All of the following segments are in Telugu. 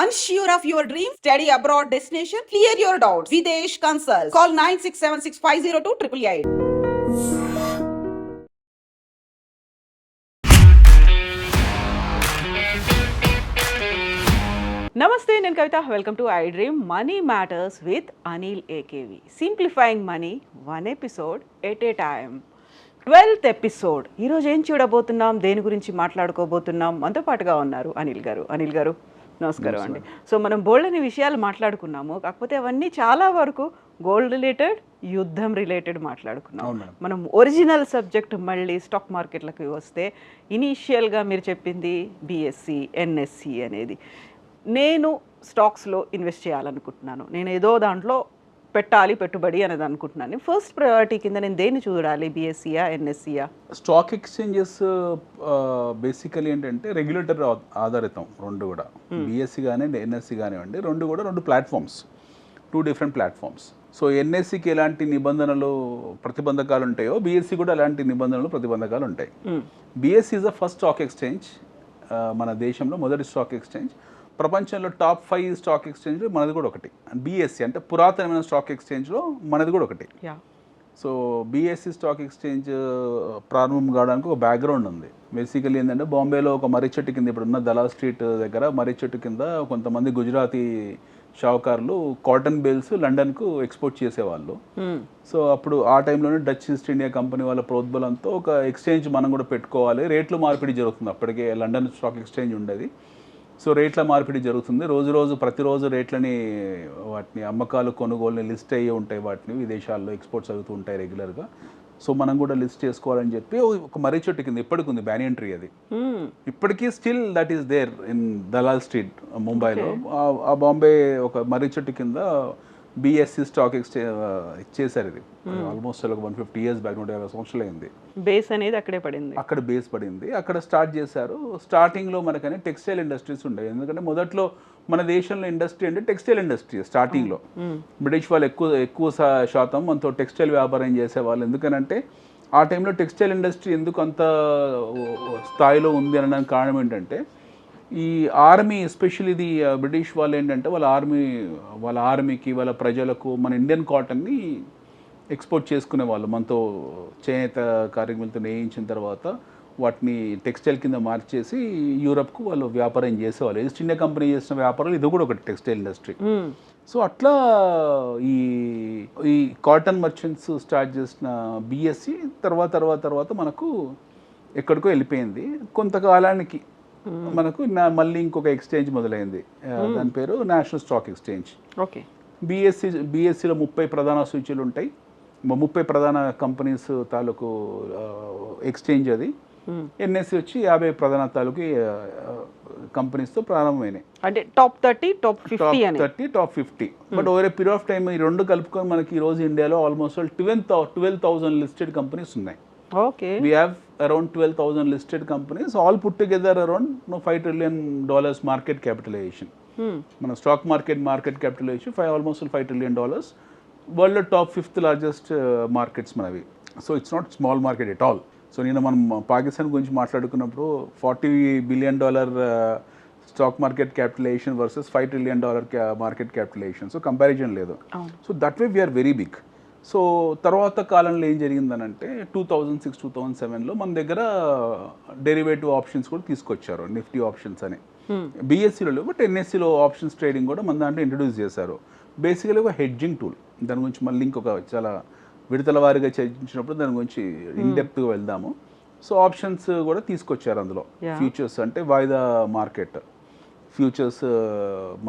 Unsure of your dream? Study abroad destination? Clear your doubts. Videsh Consult. Call 9676502888. నమస్తే, నేను Kavitha. Welcome to iDream money matters with Anil AKV. Simplifying money, one episode at a time. 12th episode. ఈరోజు ఏం చూడబోతున్నాం, దేని గురించి మాట్లాడుకోబోతున్నాం? మనతో పాటుగా ఉన్నారు అనిల్ గారు. అనిల్ గారు నమస్కారం అండి. సో మనం బోల్డని విషయాలు మాట్లాడుకున్నాము, కాకపోతే అవన్నీ చాలా వరకు గోల్డ్ రిలేటెడ్, యుద్ధం రిలేటెడ్ మాట్లాడుకున్నాం. మనం ఒరిజినల్ సబ్జెక్ట్ మళ్ళీ స్టాక్ మార్కెట్లకి వస్తే, ఇనీషియల్గా మీరు చెప్పింది బిఎస్సి, ఎన్ఎస్సి అనేది. నేను స్టాక్స్లో ఇన్వెస్ట్ చేయాలనుకుంటున్నాను, నేను ఏదో దాంట్లో పెట్టాలి పెట్టుబడి అనేది అనుకుంటున్నాను. ఫస్ట్ ప్రయారిటీ కింద నేను దేన్ని చూడాలి, బిఎస్సియా ఎన్ఎస్సియా? స్టాక్ ఎక్స్చేంజెస్ బేసికలీ ఏంటంటే రెగ్యులేటర్ ఆధారితం రెండు కూడా. బిఎస్సి కానివ్వండి, ఎన్ఎస్సి కానివ్వండి, రెండు కూడా రెండు platforms, two different platforms. So ఎన్ఎస్సికి ఎలాంటి నిబంధనలు ప్రతిబంధకాలు ఉంటాయో బిఎస్సి కూడా అలాంటి నిబంధనలు ప్రతిబంధకాలు ఉంటాయి. BSc is the first stock exchange, మన దేశంలో మొదటి స్టాక్ ఎక్స్చేంజ్. ప్రపంచంలో టాప్ 5 స్టాక్ ఎక్స్చేంజ్లో మనది కూడా ఒకటి. బిఎస్సి అంటే పురాతనమైన స్టాక్ ఎక్స్చేంజ్లో మనది కూడా ఒకటి. సో బిఎస్సి స్టాక్ ఎక్స్చేంజ్ ప్రారంభం కావడానికి ఒక బ్యాక్గ్రౌండ్ ఉంది. బేసికలీ ఏంటంటే బాంబేలో ఒక మర్రి చెట్టు కింద, ఇప్పుడున్న దలాల్ స్ట్రీట్ దగ్గర మర్రి చెట్టు కింద కొంతమంది గుజరాతీ షావుకారులు కాటన్ బేల్స్ లండన్కు ఎక్స్పోర్ట్ చేసేవాళ్ళు. సో అప్పుడు ఆ టైంలోనే డచ్ ఈస్ట్ ఇండియా కంపెనీ వాళ్ళ ప్రోద్బలంతో ఒక ఎక్స్చేంజ్ మనం కూడా పెట్టుకోవాలి. రేట్లు మార్పిడి జరుగుతుంది. అప్పటికే లండన్ స్టాక్ ఎక్స్చేంజ్ ఉండేది. సో రేట్ల మార్పిడి జరుగుతుంది. ప్రతిరోజు రేట్లని, వాటిని అమ్మకాలు కొనుగోలుని లిస్ట్ అయ్యి ఉంటాయి. వాటిని విదేశాల్లో ఎక్స్పోర్ట్స్ అవుతూ ఉంటాయి రెగ్యులర్గా. సో మనం కూడా లిస్ట్ చేసుకోవాలని చెప్పి ఒక మర్రి చెట్టు కింద ఇప్పటికి ఉంది, బ్యానియన్ ట్రీ. అది ఇప్పటికీ still that is there in Dalal street ముంబైలో. ఆ బాంబే ఒక మర్రి చెట్టు కింద బిఎస్సి స్టాక్ ఎక్స్చేంజ్ చేశారు. ఇది ఆల్మోస్ట్ ఒక 150 years బ్యాక్, 150 సంవత్సరాలు అయింది. బేస్ అనేది అక్కడే పడింది, అక్కడ బేస్ పడింది, అక్కడ స్టార్ట్ చేశారు. స్టార్టింగ్లో మనకని టెక్స్టైల్ ఇండస్ట్రీస్ ఉండేవి. ఎందుకంటే మొదట్లో మన దేశంలో ఇండస్ట్రీ అంటే టెక్స్టైల్ ఇండస్ట్రీ. స్టార్టింగ్లో బ్రిటిష్ వాళ్ళు ఎక్కువ శాతం మనతో టెక్స్టైల్ వ్యాపారం చేసేవాళ్ళు. ఎందుకనంటే ఆ టైంలో టెక్స్టైల్ ఇండస్ట్రీ ఎందుకు అంత స్థాయిలో ఉంది అనడానికి కారణం ఏంటంటే, ఈ ఆర్మీ, ఎస్పెషల్లీ ఇది బ్రిటిష్ వాళ్ళు ఏంటంటే వాళ్ళ ఆర్మీకి, వాళ్ళ ప్రజలకు మన ఇండియన్ కాటన్ని ఎక్స్పోర్ట్ చేసుకునే వాళ్ళు. మనతో చేనేత కార్మికులతో నేయించిన తర్వాత వాటిని టెక్స్టైల్ కింద మార్చేసి యూరప్కు వాళ్ళు వ్యాపారం చేసేవాళ్ళు. ఈస్ట్ ఇండియా కంపెనీ చేసిన వ్యాపారాలు ఇది కూడా ఒకటి, టెక్స్టైల్ ఇండస్ట్రీ. సో అట్లా ఈ కాటన్ మర్చెంట్స్ స్టార్ట్ చేసిన బిఎస్సి తర్వాత మనకు ఎక్కడికో వెళ్ళిపోయింది. కొంతకాలానికి మనకు మళ్ళీ ఇంకొక ఎక్స్చేంజ్ మొదలైంది. దాని పేరు నేషనల్ స్టాక్ ఎక్స్చేంజ్. ఓకే. బిఎస్సిలో 30 ప్రధాన సూచీలు ఉంటాయి, 30 ప్రధాన కంపెనీస్ తాలూకు ఎక్స్చేంజ్ అది. ఎన్ఎస్సి వచ్చి 50 ప్రధాన తాలూకు కంపెనీస్తో ప్రారంభమైనాయి. అంటే top 30, top 50. But over a period of time ఈ రెండు కలుపుకొని మనకి ఈరోజు ఇండియాలో ఆల్మోస్ట్ 12,000 లిస్టెడ్ కంపెనీస్ ఉన్నాయి. Okay. We have around 12,000 listed companies, all put together around $5 trillion market capitalization. మన stock market capitalization almost $5 trillion. World top 5th largest markets మనవి. So it's not small market at all. So నేను మనం పాకిస్తాన్ గురించి మాట్లాడుకున్నప్పుడు $40 billion stock market capitalization versus $5 trillion market capitalization. So comparison లేదు. So that way we're very big. So తర్వాత కాలంలో ఏం జరిగిందనంటే 2006-2007లో మన దగ్గర డెరివేటివ్ ఆప్షన్స్ కూడా తీసుకొచ్చారు, నిఫ్టీ ఆప్షన్స్ అని. బిఎస్సిలో లేవు, బట్ ఎన్ఎస్సిలో ఆప్షన్స్ ట్రేడింగ్ కూడా మన దాంట్లో ఇంట్రడ్యూస్ చేశారు. బేసికలీ ఒక హెడ్జింగ్ టూల్. దాని గురించి మళ్ళీ ఇంకొక చాలా విడతల వారీగా చర్చించినప్పుడు దాని గురించి ఇన్డెప్త్గా వెళ్దాము. సో ఆప్షన్స్ కూడా తీసుకొచ్చారు అందులో. ఫ్యూచర్స్ అంటే వాయిదా మార్కెట్, ఫ్యూచర్స్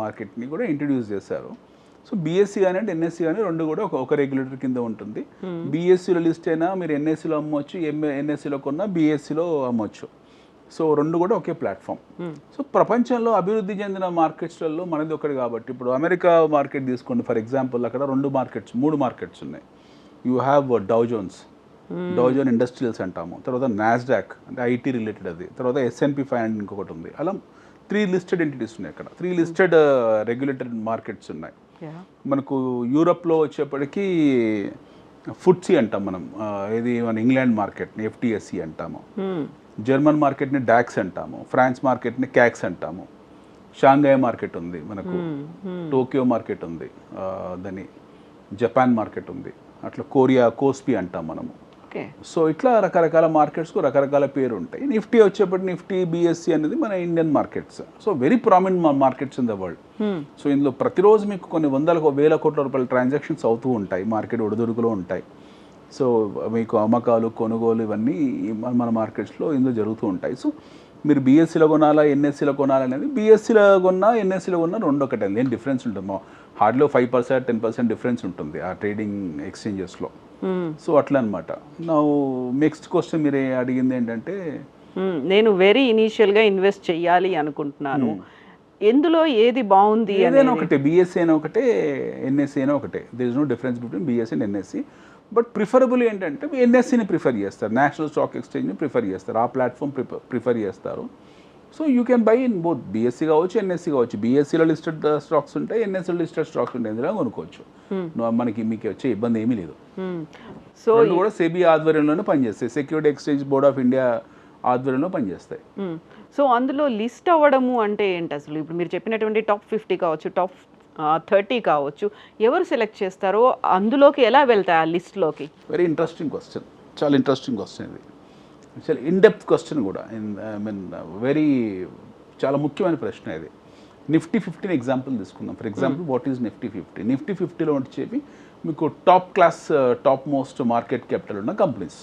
మార్కెట్ని కూడా ఇంట్రడ్యూస్ చేశారు. సో బిఎస్సి కానీ అంటే ఎన్ఎస్సి కానీ రెండు కూడా ఒక రెగ్యులేటర్ కింద ఉంటుంది. బిఎస్సిలో లిస్ట్ అయినా మీరు ఎన్ఎస్సిలో అమ్మవచ్చు, ఎన్ఎస్సిలో కొన్నా బిఎస్సిలో అమ్మవచ్చు. సో రెండు కూడా ఒకే ప్లాట్ఫామ్. సో ప్రపంచంలో అభివృద్ధి చెందిన మార్కెట్స్లలో మనది ఒకటి కాబట్టి, ఇప్పుడు అమెరికా మార్కెట్ తీసుకోండి ఫర్ ఎగ్జాంపుల్. అక్కడ 3 మార్కెట్స్ ఉన్నాయి. You have Dow Jones industrials అంటాము, తర్వాత నాస్డాక్ అంటే ఐటీ రిలేటెడ్ అది, తర్వాత S&P 500 ఇంకొకటి ఉంది. అలా 3 లిస్టెడ్ ఎంటిటీస్ ఉన్నాయి అక్కడ, 3 లిస్టెడ్ రెగ్యులేటెడ్ మార్కెట్స్ ఉన్నాయి. మనకు యూరప్లో వచ్చేప్పటికీ ఫుట్సీ అంటాం మనం, ఇది మన ఇంగ్లాండ్ మార్కెట్ని FTSE అంటాము, జర్మన్ మార్కెట్ని డాక్స్ అంటాము, ఫ్రాన్స్ మార్కెట్ని క్యాక్స్ అంటాము, షాంఘై మార్కెట్ ఉంది మనకు, టోక్యో మార్కెట్ ఉంది, దాని జపాన్ మార్కెట్ ఉంది, అట్లా కొరియా కోస్పీ అంటాం మనము. ఓకే. సో ఇట్లా రకరకాల మార్కెట్స్కు రకరకాల పేరు ఉంటాయి. నిఫ్టీ వచ్చేప్పటి నిఫ్టీ బిఎస్సి అనేది మన Indian markets. So very prominent markets in the world. So ఇందులో ప్రతిరోజు మీకు కొన్ని వేల కోట్ల రూపాయల ట్రాన్సాక్షన్స్ అవుతూ ఉంటాయి, మార్కెట్ ఒడిదుడుకులో ఉంటాయి. సో మీకు అమ్మకాలు కొనుగోలు ఇవన్నీ మన మార్కెట్స్లో ఇందులో జరుగుతూ ఉంటాయి. సో మీరు బీఎస్సీలో కొనాలా ఎన్ఎస్సీలో కొనాలి అనేది, బీఎస్సీలో కొన్నా ఎన్ఎస్సీలో కొన్నా రెండు ఒకటే, ఏం డిఫరెన్స్ ఉంటుంది, హార్డ్లో 5% 10% డిఫరెన్స్ ఉంటుంది ఆ ట్రేడింగ్ ఎక్స్చేంజెస్లో. సో అట్లా అనమాట. నా నెక్స్ట్ క్వశ్చన్ మీరు అడిగింది ఏంటంటే, నేను వెరీ ఇనీషియల్గా ఇన్వెస్ట్ చేయాలి అనుకుంటున్నాను, ఎందులో ఏది బాగుంది? ఏదైనా ఒకటే, బీఎస్సీ అయినా ఒకటే, ఎన్ఎస్సీ అయినా ఒకటే. There is no difference between BSE and NSE. But preferable ఏంటంటే ఎన్ఎస్సీని ప్రిఫర్ చేస్తారు, నేషనల్ స్టాక్ ఎక్స్చేంజ్ని ప్రిఫర్ చేస్తారు, ఆ ప్లాట్ఫామ్ ప్రిఫర్ చేస్తారు. So you can buy in both, BSE కావచ్చు ఎన్ఎస్సీ కావచ్చు. బీఎస్సీలో లిస్టెడ్ స్టాక్స్ ఉంటాయి, ఎన్ఎస్సీలో లిస్టెడ్ స్టాక్స్ ఉంటాయి, ఇందులో కొనుక్కోవచ్చు. మనకి మీకు వచ్చే ఇబ్బంది ఏమీ లేదు. సో కూడా సెబీ ఆధ్వర్యంలోనే పనిచేస్తాయి, security exchange board of India ఆధ్వర్యంలో పనిచేస్తాయి. సో అందులో లిస్ట్ అవ్వడము అంటే ఏంటి అసలు? ఇప్పుడు మీరు చెప్పినటువంటి టాప్ 50 కావచ్చు, టాప్ 30 కావచ్చు, ఎవరు సెలెక్ట్ చేస్తారో అందులోకి ఎలా వెళ్తాయి ఆ లిస్ట్లోకి? వెరీ ఇంట్రెస్టింగ్ క్వశ్చన్, చాలా ఇంట్రెస్టింగ్ క్వశ్చన్ ఇది. యాక్చువల్లీ ఇన్డెప్త్ క్వశ్చన్ కూడా, వెరీ చాలా ముఖ్యమైన ప్రశ్న ఇది. నిఫ్టీ 50 ఎగ్జాంపుల్ తీసుకుందాం. For example what is Nifty 50? Nifty 50లో వచ్చేవి మీకు top class top most market capital ఉన్న కంపెనీస్.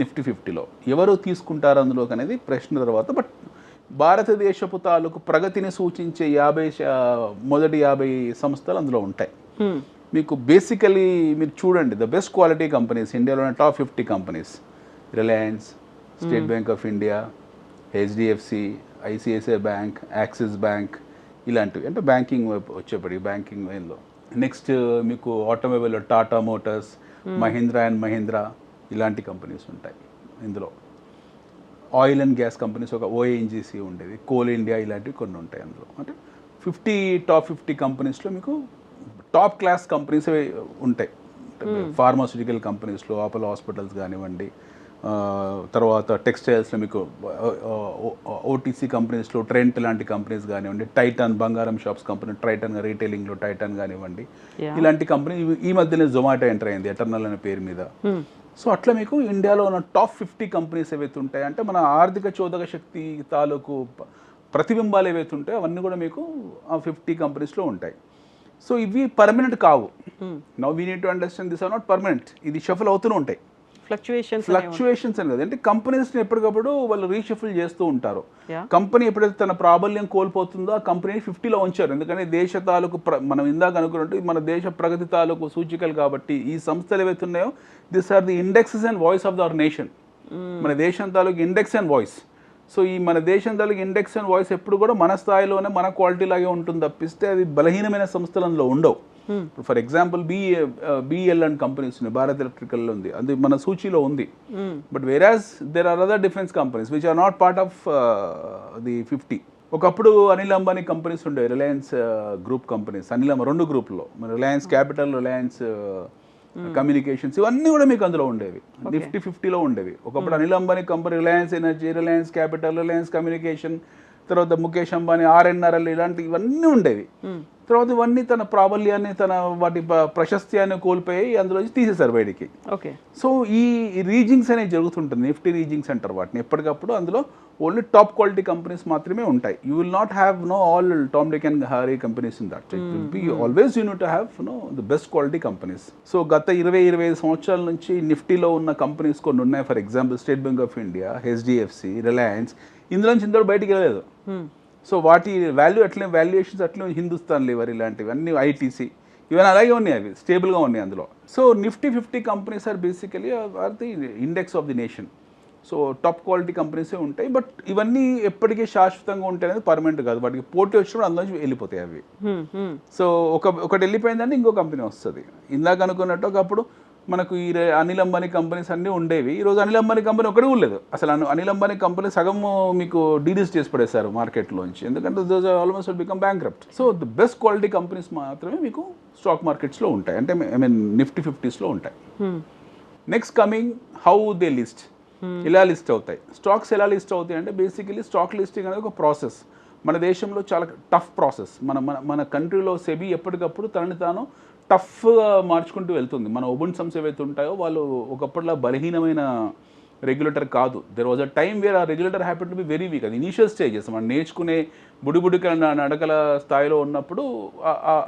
నిఫ్టీ 50లో ఎవరు తీసుకుంటారు అందులోకి అనేది ప్రశ్న తర్వాత. బట్ భారతదేశపు తాలూకు ప్రగతిని సూచించే మొదటి 50 సంస్థలు అందులో ఉంటాయి. మీకు బేసికలీ మీరు చూడండి, ద బెస్ట్ క్వాలిటీ కంపెనీస్ ఇండియాలోని top 50 companies: Reliance, state Bank of India, HDFC, ICICI bank, axis bank, ఇలాంటివి. అంటే బ్యాంకింగ్ వచ్చేప్పటికి బ్యాంకింగ్ లైన్లో. నెక్స్ట్ మీకు ఆటోమొబైల్లో టాటా మోటార్స్, మహీంద్రా అండ్ మహీంద్రా, ఇలాంటి కంపెనీస్ ఉంటాయి ఇందులో. ఆయిల్ అండ్ గ్యాస్ కంపెనీస్ ఒక ఓఎన్జీసీ ఉండేది, కోల్ ఇండియా, ఇలాంటివి కొన్ని ఉంటాయి అందులో. అంటే టాప్ 50 కంపెనీస్లో మీకు టాప్ క్లాస్ కంపెనీస్ ఉంటాయి. ఫార్మాస్యూటికల్ కంపెనీస్లో అపోలో హాస్పిటల్స్ కానివ్వండి, తర్వాత టెక్స్టైల్స్లో మీకు ఓటీసీ కంపెనీస్లో ట్రెంట్ లాంటి కంపెనీస్ కానివ్వండి, టైటాన్ బంగారం షాప్స్ కంపెనీ టైటాన్, రీటైలింగ్లో టైటాన్ కానివ్వండి, ఇలాంటి కంపెనీ. ఈ మధ్యనే జొమాటో ఎంటర్ అయింది ఎటర్నల్ అనే పేరు మీద. సో అట్లా మీకు ఇండియాలో ఉన్న టాప్ 50 కంపెనీస్ ఏవైతే ఉంటాయి, అంటే మన ఆర్థిక చోదక శక్తి తాలూకు ప్రతిబింబాలు ఏవైతే ఉంటాయో అవన్నీ కూడా మీకు ఆ 50 కంపెనీస్లో ఉంటాయి. సో ఇవి పర్మనెంట్ కావు. Now we need to understand this are not permanent. ఇది షఫల్ అవుతూనే ఉంటాయి. ఫ్లక్చుయేషన్స్ అనేది అంటే కంపెనీస్ని ఎప్పటికప్పుడు వాళ్ళు రీషఫుల్ చేస్తూ ఉంటారు. కంపెనీ ఎప్పుడైతే తన ప్రాబల్యం కోల్పోతుందో ఆ కంపెనీని 50లో ఉంచారు. ఎందుకంటే దేశ తాలూకు మనం ఇందాక అనుకున్నట్టు మన దేశ ప్రగతి తాలూకు సూచికలు కాబట్టి ఈ సంస్థలు ఏవైతే ఉన్నాయో, this are the indexes and voice of our nation. మన దేశం తాలూకు ఇండెక్స్ అండ్ వాయిస్. సో ఈ మన దేశం తాలూకు ఇండెక్స్ అండ్ వాయిస్ ఎప్పుడు కూడా మన స్థాయిలోనే మన క్వాలిటీ లాగే ఉంటుంది తప్పిస్తే అది బలహీనమైన సంస్థలు అందులో ఉండవు. For example BL and companies ఉన్నాయి, భారత్ ఎలక్ట్రికల్ ఉంది, అది మన సూచీలో ఉంది. But whereas there are other defence companies which are not part of the 50. ఒకప్పుడు అనిల్ అంబానీ కంపెనీస్ ఉండే, Reliance group companies, Anil Ambani 2 గ్రూప్లో, రిలయన్స్ క్యాపిటల్, రిలయన్స్ కమ్యూనికేషన్స్, ఇవన్నీ కూడా మీకు అందులో ఉండేవి. నిఫ్టీ 50లో ఉండేవి. ఒకప్పుడు Anil Ambani company, Reliance energy, Reliance capital, Reliance communication, తర్వాత ముఖేష్ అంబానీ ఆర్ఎన్ఆర్ఎల్, ఇలాంటి ఇవన్నీ ఉండేవి. తర్వాత ఇవన్నీ తన ప్రాబల్యాన్ని, తన వాటి ప్రశస్త్యాన్ని కోల్పోయి అందులో తీసేశారు బయటికి. ఓకే. సో ఈ రీజింగ్స్ అనేవి జరుగుతుంటుంది, నిఫ్టీ రీజింగ్స్ అంటారు వాటిని. ఎప్పటికప్పుడు అందులో ఓన్లీ టాప్ క్వాలిటీ కంపెనీస్ మాత్రమే ఉంటాయి. You will not have all Tom Dick and Harry companies in that. It will be always you need to have the best quality companies. So గత 20-25 సంవత్సరాల నుంచి నిఫ్టీలో ఉన్న కంపెనీస్ కొన్ని ఉన్నాయి. For example State Bank of India, HDFC, Reliance, ఇందులోంచి ఇందులో బయటికి వెళ్ళలేదు. సో వాటి వాల్యుయేషన్స్ అట్లే హిందుస్థాన్ లివర్, ఇలాంటివి అన్ని, ఐటీసీ, ఇవన్నీ అలాగే ఉన్నాయి, అవి స్టేబుల్గా ఉన్నాయి అందులో. So Nifty 50 companies are basically are the index of the nation. So top quality కంపెనీసే ఉంటాయి. బట్ ఇవన్నీ ఎప్పటికీ శాశ్వతంగా ఉంటాయి అనేది పర్మనెంట్ కాదు. వాటికి పోటీ వచ్చినప్పుడు అందులోంచి వెళ్ళిపోతాయి అవి. సో ఒకటి వెళ్ళిపోయిందంటే ఇంకో కంపెనీ వస్తుంది. ఇందాక అనుకున్నట్టు ఒకప్పుడు మనకు ఈ అనిల్ అంబానీ కంపెనీస్ అన్నీ ఉండేవి. ఈరోజు అనిల్ అంబానీ కంపెనీ ఒకటి కూడా లేదు అసలు. అనిల్ అంబానీ కంపెనీ సగం మీకు డీలీజ్ చేసి పడేశారు మార్కెట్లోంచి, ఎందుకంటే those almost become bankrupt. So the best quality companies మాత్రమే మీకు స్టాక్ మార్కెట్స్లో ఉంటాయి, అంటే నిఫ్టీ 50స్లో ఉంటాయి. Next coming how they list, ఇలా లిస్ట్ అవుతాయి స్టాక్స్. ఎలా లిస్ట్ అవుతాయి అంటే బేసికలీ స్టాక్ లిస్టింగ్ అనేది ఒక ప్రాసెస్. మన దేశంలో చాలా టఫ్ ప్రాసెస్. మన మన మన కంట్రీలో సెబీ ఎప్పటికప్పుడు తనని తాను టఫ్గా మార్చుకుంటూ వెళ్తుంది. మన ఒబున్ సంస్థ ఏవైతే ఉంటాయో వాళ్ళు ఒకప్పటిలా బలహీనమైన రెగ్యులేటర్ కాదు. There was a time where a regulator happen to be very weak. అది ఇనీషియల్ స్టేజెస్ మనం నేర్చుకునే బుడిబుడిక నడకల స్థాయిలో ఉన్నప్పుడు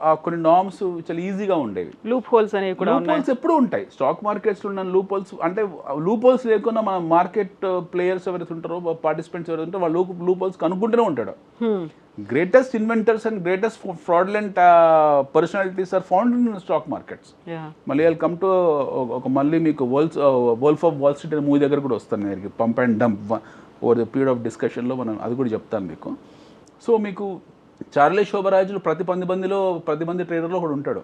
ఆ కొన్ని నార్మ్స్ చాలా ఈజీగా ఉండేవి. లూప్ హోల్స్ అనేవి కూడా లూప్ హోల్స్ ఎప్పుడూ ఉంటాయి. స్టాక్ మార్కెట్స్లో ఉన్న లూప్ హోల్స్ అంటే లూప్ హోల్స్ లేకుండా మన మార్కెట్ ప్లేయర్స్ ఎవరైతే ఉంటారో పార్టిసిపెంట్స్ ఎవరైతే ఉంటారో వాళ్ళు లూప్ హోల్స్ కనుక్కుంటూనే ఉంటాడు. Greatest inventors and greatest fraudulent personalities are found in stock markets. మళ్ళీ ఐ కమ్ టు మళ్ళీ మీకు వోల్ఫ్ ఆఫ్ వాల్ స్ట్రీట్ అనే మూవీ దగ్గర కూడా వస్తాను నేను, pump and dump over the period of డిస్కషన్లో మనం అది కూడా చెప్తాను మీకు. సో మీకు చార్లీ శోభరాజులు ప్రతి మంది ట్రేడర్లో కూడా ఉంటాడు.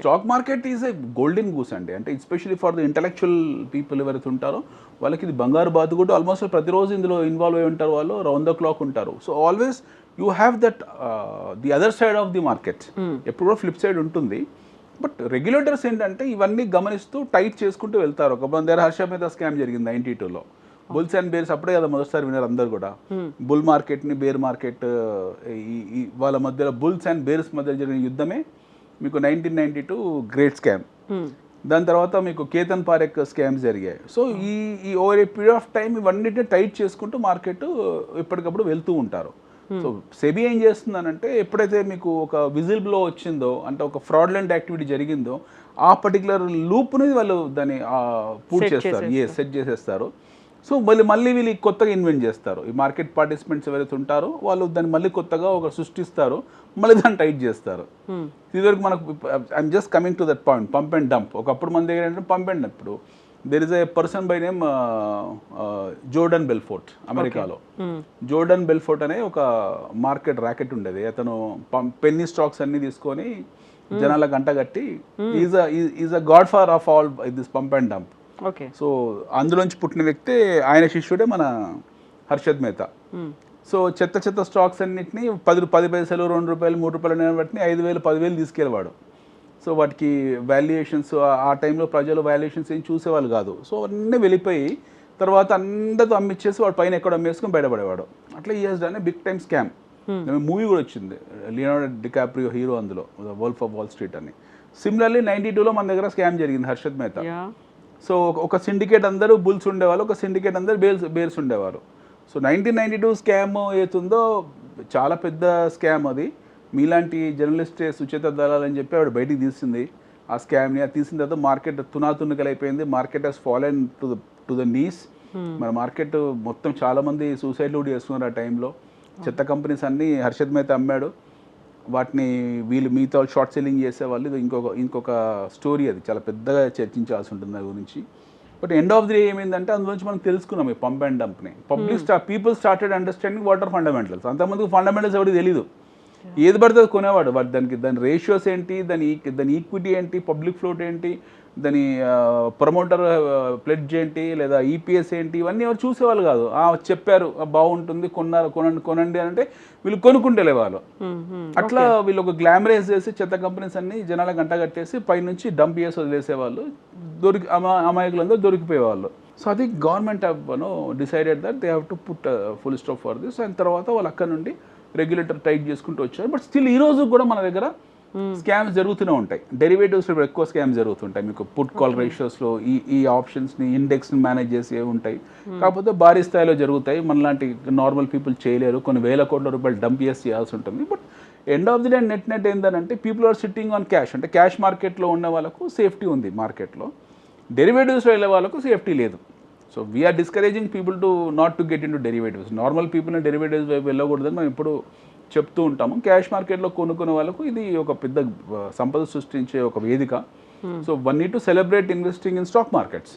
Stock market is a golden goose అండి. అంటే especially for the intellectual people ఎవరైతే ఉంటారో వాళ్ళకి ఇది బంగారు బాతు కూడా. ఆల్మోస్ట్ ప్రతిరోజు ఇందులో ఇన్వాల్వ్ అయి ఉంటారు, వాళ్ళు రౌండ్ ద క్లాక్ ఉంటారు. So always you have that the other side of the market. ఎప్పుడు కూడా ఫ్లిప్ సైడ్ ఉంటుంది. బట్ రెగ్యులేటర్స్ ఏంటంటే ఇవన్నీ గమనిస్తూ టైట్ చేసుకుంటూ వెళ్తారు. ఒక దగ్గర హర్ష మీద స్కామ్ జరిగింది 92లో. బుల్స్ అండ్ బేర్స్ అప్పుడే కదా మొదటిసారి విన్నారు అందరు కూడా. బుల్ మార్కెట్ని బేర్ మార్కెట్ వాళ్ళ మధ్యలో బుల్స్ అండ్ బేర్స్ మధ్య జరిగిన యుద్ధమే మీకు 1992 గ్రేట్ స్కామ్. దాని తర్వాత మీకు కేతన్ పారెక్ స్కామ్స్ జరిగాయి. సో ఈ over a period of time ఇవన్నిటిని టైట్ చేసుకుంటూ మార్కెట్ ఎప్పటికప్పుడు వెళ్తూ ఉంటారు. సో సెబీ ఏం చేస్తుందనంటే ఎప్పుడైతే మీకు ఒక విజిల్ బ్లో వచ్చిందో అంటే ఒక ఫ్రాడ్లెంట్ యాక్టివిటీ జరిగిందో ఆ పర్టికులర్ లూప్ని వాళ్ళు దాన్ని పూర్తి చేస్తారు, సెట్ చేసేస్తారు. సో మళ్ళీ వీళ్ళు కొత్తగా ఇన్వెంట్ చేస్తారు. ఈ మార్కెట్ పార్టిసిపెంట్స్ ఎవరైతే ఉంటారో వాళ్ళు దాన్ని మళ్ళీ కొత్తగా ఒక సృష్టిస్తారు, మళ్ళీ దాన్ని టైట్ చేస్తారు. ఇదివరకు మనకు I'm just coming to that point, pump and dump. ఒకప్పుడు మన దగ్గర ఏంటంటే పంప్ అండ్ డంప్. ఇప్పుడు there is a person by name Jordan Belfort అమెరికాలో. జోర్డన్ బెల్ఫోర్ట్ అనే ఒక మార్కెట్ ర్యాకెట్ ఉండేది. అతను పెన్నీ స్టాక్స్ అన్ని తీసుకొని జనాల గంట కట్టి is a God father of all this pump and dump. So అందులోంచి పుట్టిన వ్యక్తి ఆయన శిష్యుడే మన హర్షద్ మెహతా. సో చెత్త స్టాక్స్ అన్నింటినీ 10 పైసలు 2 రూపాయలు 3 రూపాయలు బట్టి 5,000 10,000 తీసుకెళ్ళేవాడు. సో వాటికి వాల్యుయేషన్స్ ఆ టైంలో ప్రజలు వాల్యుయేషన్స్ ఏం చూసేవాళ్ళు కాదు. సో అన్నీ వెళ్ళిపోయి తర్వాత అందరితో అమ్మిచ్చేసి వాడు పైన ఎక్కడ అమ్మేసుకొని బయటపడేవాడు. అట్లా ఈ he's done a big time scam. Movie కూడా వచ్చింది, లియోనార్డో డికాప్రియో హీరో అందులో, వోల్ఫ్ ఆఫ్ వాల్ స్ట్రీట్ అని. సిమిలర్లీ 92లో మన దగ్గర స్కామ్ జరిగింది హర్షద్ మెహతా. సో ఒక సిండికేట్ అందరూ బుల్స్ ఉండేవాళ్ళు, ఒక సిండికేట్ అందరూ బేర్స్ ఉండేవారు. సో 1992 స్కామ్ ఏతుందో చాలా పెద్ద స్కామ్ అది. మీలాంటి జర్నలిస్ట్ సుచేత దళాల్ అని చెప్పి ఆవిడ బయటికి తీసింది ఆ స్కామ్ని. అది తీసిన తర్వాత మార్కెట్ తునాతునకలైపోయింది. Market has fallen to the knees. మన మార్కెట్ మొత్తం చాలామంది సూసైడ్లు కూడా చేస్తున్నారు ఆ టైంలో. చెత్త కంపెనీస్ అన్నీ హర్షద్ మెహతా అమ్మాడు. వాటిని వీళ్ళు మిగతా షార్ట్ సెల్లింగ్ చేసేవాళ్ళు. ఇది ఇంకొక స్టోరీ, అది చాలా పెద్దగా చర్చించాల్సి ఉంటుంది దాని గురించి. But end of the day ఏమైందంటే అందులోంచి మనం తెలుసుకున్నాం ఈ పంప్ అండ్ డంప్ని. People started understanding what are fundamentals. అంతమందికి ఫండమెంటల్స్ ఎవరికి తెలీదు. ఏది పడితే కొనేవాడు. వాడు దాని రేషియోస్ ఏంటి, దాని ఈక్విటీ ఏంటి, పబ్లిక్ ఫ్లోట్ ఏంటి, దాని ప్రమోటర్ ప్లెడ్జ్ ఏంటి, లేదా ఈపీఎస్ ఏంటి, ఇవన్నీ ఎవరు చూసేవాళ్ళు కాదు. చెప్పారు బాగుంటుంది, కొనండి అంటే వీళ్ళు కొనుక్కుంటేలే వాళ్ళు. అట్లా వీళ్ళు ఒక గ్లామరైజ్ చేసి చెత్త కంపెనీస్ అన్ని జనాల గంట కట్టేసి పైనుంచి డంప్ చేసి వదిలేసేవాళ్ళు. అమాయకులందరూ దొరికిపోయేవాళ్ళు. సో అది government decided that they have to put full stop for this. And తర్వాత వాళ్ళు అక్కడ నుండి రెగ్యులేటర్ టైట్ చేసుకుంటూ వచ్చారు. బట్ స్టిల్ ఈ రోజు కూడా మన దగ్గర స్కామ్స్ జరుగుతూనే ఉంటాయి. డెరివేటివ్స్లో ఎక్కువ స్కామ్స్ జరుగుతుంటాయి. మీకు పుట్ కాల్ రేషియోస్లో ఈ ఆప్షన్స్ని ఇండెక్స్ని మేనేజ్ చేసి ఉంటాయి. కాకపోతే భారీ స్థాయిలో జరుగుతాయి. మనలాంటి నార్మల్ పీపుల్ చేయలేరు. కొన్ని వేల కోట్ల రూపాయలు డంప్ చేయాల్సి ఉంటుంది. But end of the day net ఏంటంటే people are sitting on cash. అంటే క్యాష్ మార్కెట్లో ఉన్న వాళ్ళకు సేఫ్టీ ఉంది మార్కెట్లో. డెరివేటివ్స్లో వెళ్ళే వాళ్ళకు సేఫ్టీ లేదు. So we're discouraging people to not to get in to derivatives. Normal పీపుల్ని డెరివేటివ్స్ వైపు వెళ్ళకూడదని మనం ఇప్పుడు చెప్తూ ఉంటాము. క్యాష్ మార్కెట్లో కొనుక్కునే వాళ్ళకు ఇది ఒక పెద్ద సంపద సృష్టించే ఒక వేదిక. So one need to celebrate investing in stock markets.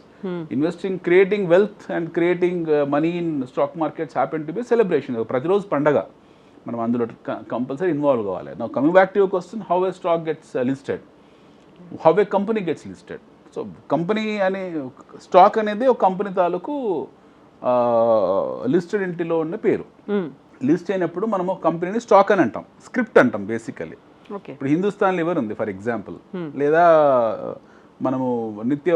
Creating wealth and creating money in stock markets happen to B celebration. ప్రతిరోజు పండగ. మనం అందులో కంపల్సరీ ఇన్వాల్వ్ కావాలి. నా coming back to your question, how A stock gets listed, how A company gets listed. So company అనే స్టాక్ అనేది ఒక కంపెనీ తాలూకు లిస్టెడ్ ఎంట్రీలో ఉన్న పేరు. లిస్ట్ అయినప్పుడు మనము కంపెనీని స్టాక్ అని అంటాం, స్క్రిప్ట్ అంటాం బేసికలీ. ఇప్పుడు హిందుస్థాన్ లివర్ ఉంది ఫర్ ఎగ్జాంపుల్, లేదా మనము నిత్య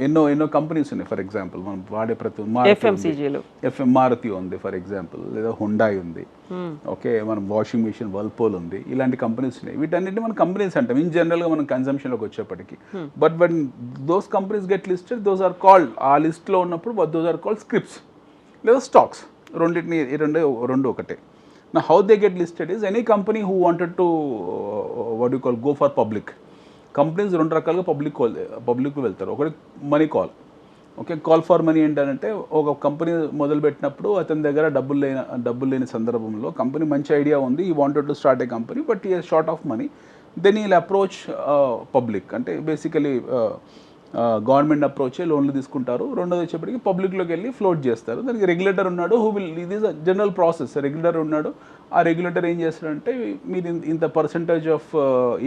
ఎన్నో కంపెనీస్ ఉన్నాయి. ఫర్ ఎగ్జాంపుల్ మనం వాడే ప్రతి FMCGలు మారుతి ఉంది ఫర్ ఎగ్జాంపుల్, లేదా హుండాయ్ ఉంది, ఓకే, మనం వాషింగ్ మిషన్ వర్ల్పూల్ ఉంది, ఇలాంటి కంపెనీస్ ఉన్నాయి. వీటన్నిటిని మనం కంపెనీస్ అంటాం ఇన్ జనరల్గా మనం కన్సంప్షన్లోకి వచ్చేప్పటికి. But one those companies get listed, those are called, ఆ లిస్ట్లో ఉన్నప్పుడు దోస్ ఆర్ కాల్డ్ స్క్రిప్ట్స్ లేదా స్టాక్స్. రెండింటిని రెండు ఒకటే. నా how they get listed is any company who wanted to what you call go for public. Companies రెండు రకాలుగా పబ్లిక్ వెళ్తారు. ఒకటి money call, okay, call for money ఏంటంటే ఒక కంపెనీ మొదలుపెట్టినప్పుడు అతని దగ్గర డబ్బులు లేని సందర్భంలో కంపెనీ మంచి ఐడియా ఉంది, he wanted to start a company but he short of money, then he'll approach public. అంటే బేసికలీ గవర్నమెంట్ అప్రోచే లోన్లు తీసుకుంటారు. రెండోది వచ్చేప్పటికి పబ్లిక్లోకి వెళ్ళి ఫ్లోట్ చేస్తారు. దానికి రెగ్యులేటర్ ఉన్నాడు, హూ విల్, ఇది is a general process. Regulator ఉన్నాడు, ఆ రెగ్యులేటర్ ఏం చేస్తాడంటే మీరు ఇంత పర్సంటేజ్ ఆఫ్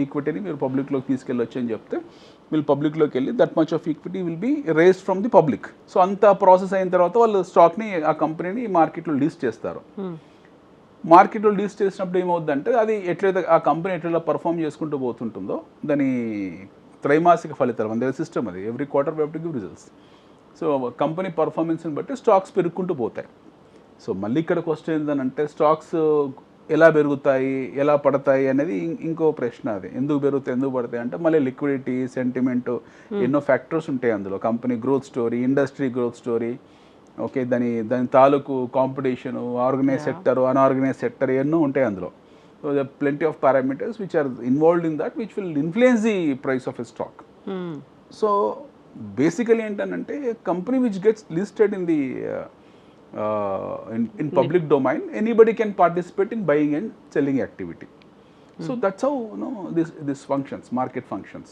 ఈక్విటీని మీరు పబ్లిక్లోకి తీసుకెళ్ళొచ్చు అని చెప్తే వీళ్ళు పబ్లిక్లోకి వెళ్ళి that much of equity will be raised from the public. So అంత ప్రాసెస్ అయిన తర్వాత వాళ్ళు స్టాక్ని, ఆ కంపెనీని మార్కెట్లో లిస్ట్ చేస్తారు. మార్కెట్లో లిస్ట్ చేసినప్పుడు ఏమవుతుందంటే అది ఎట్లయితే ఆ కంపెనీ ఎట్లా పర్ఫామ్ చేసుకుంటూ పోతుంటుందో దాని త్రైమాసిక ఫలితాలు మన దగ్గర సిస్టమ్ అది, every quarter we have to give results. So company పర్ఫార్మెన్స్ని బట్టి స్టాక్స్ పెరుగుకుంటూ పోతాయి. సో మళ్ళీ ఇక్కడ క్వశ్చన్ ఏంటంటే స్టాక్స్ ఎలా పెరుగుతాయి, ఎలా పడతాయి అనేది ఇంకో ప్రశ్న. అది ఎందుకు పెరుగుతాయి, ఎందుకు పడతాయి అంటే మళ్ళీ లిక్విడిటీ, సెంటిమెంట్, ఎన్నో ఫ్యాక్టర్స్ ఉంటాయి అందులో. Company growth story, industry growth story, okay, దాని తాలూకు competition, organise sector, unorganised sector, ఎన్నో ఉంటాయి అందులో. So there are plenty of parameters which are involved in that which will influence the price of a stock. So basically ఏంటంటే a company which gets listed in the in public domain, anybody can participate in buying and selling activity. So that's how this functions, market functions.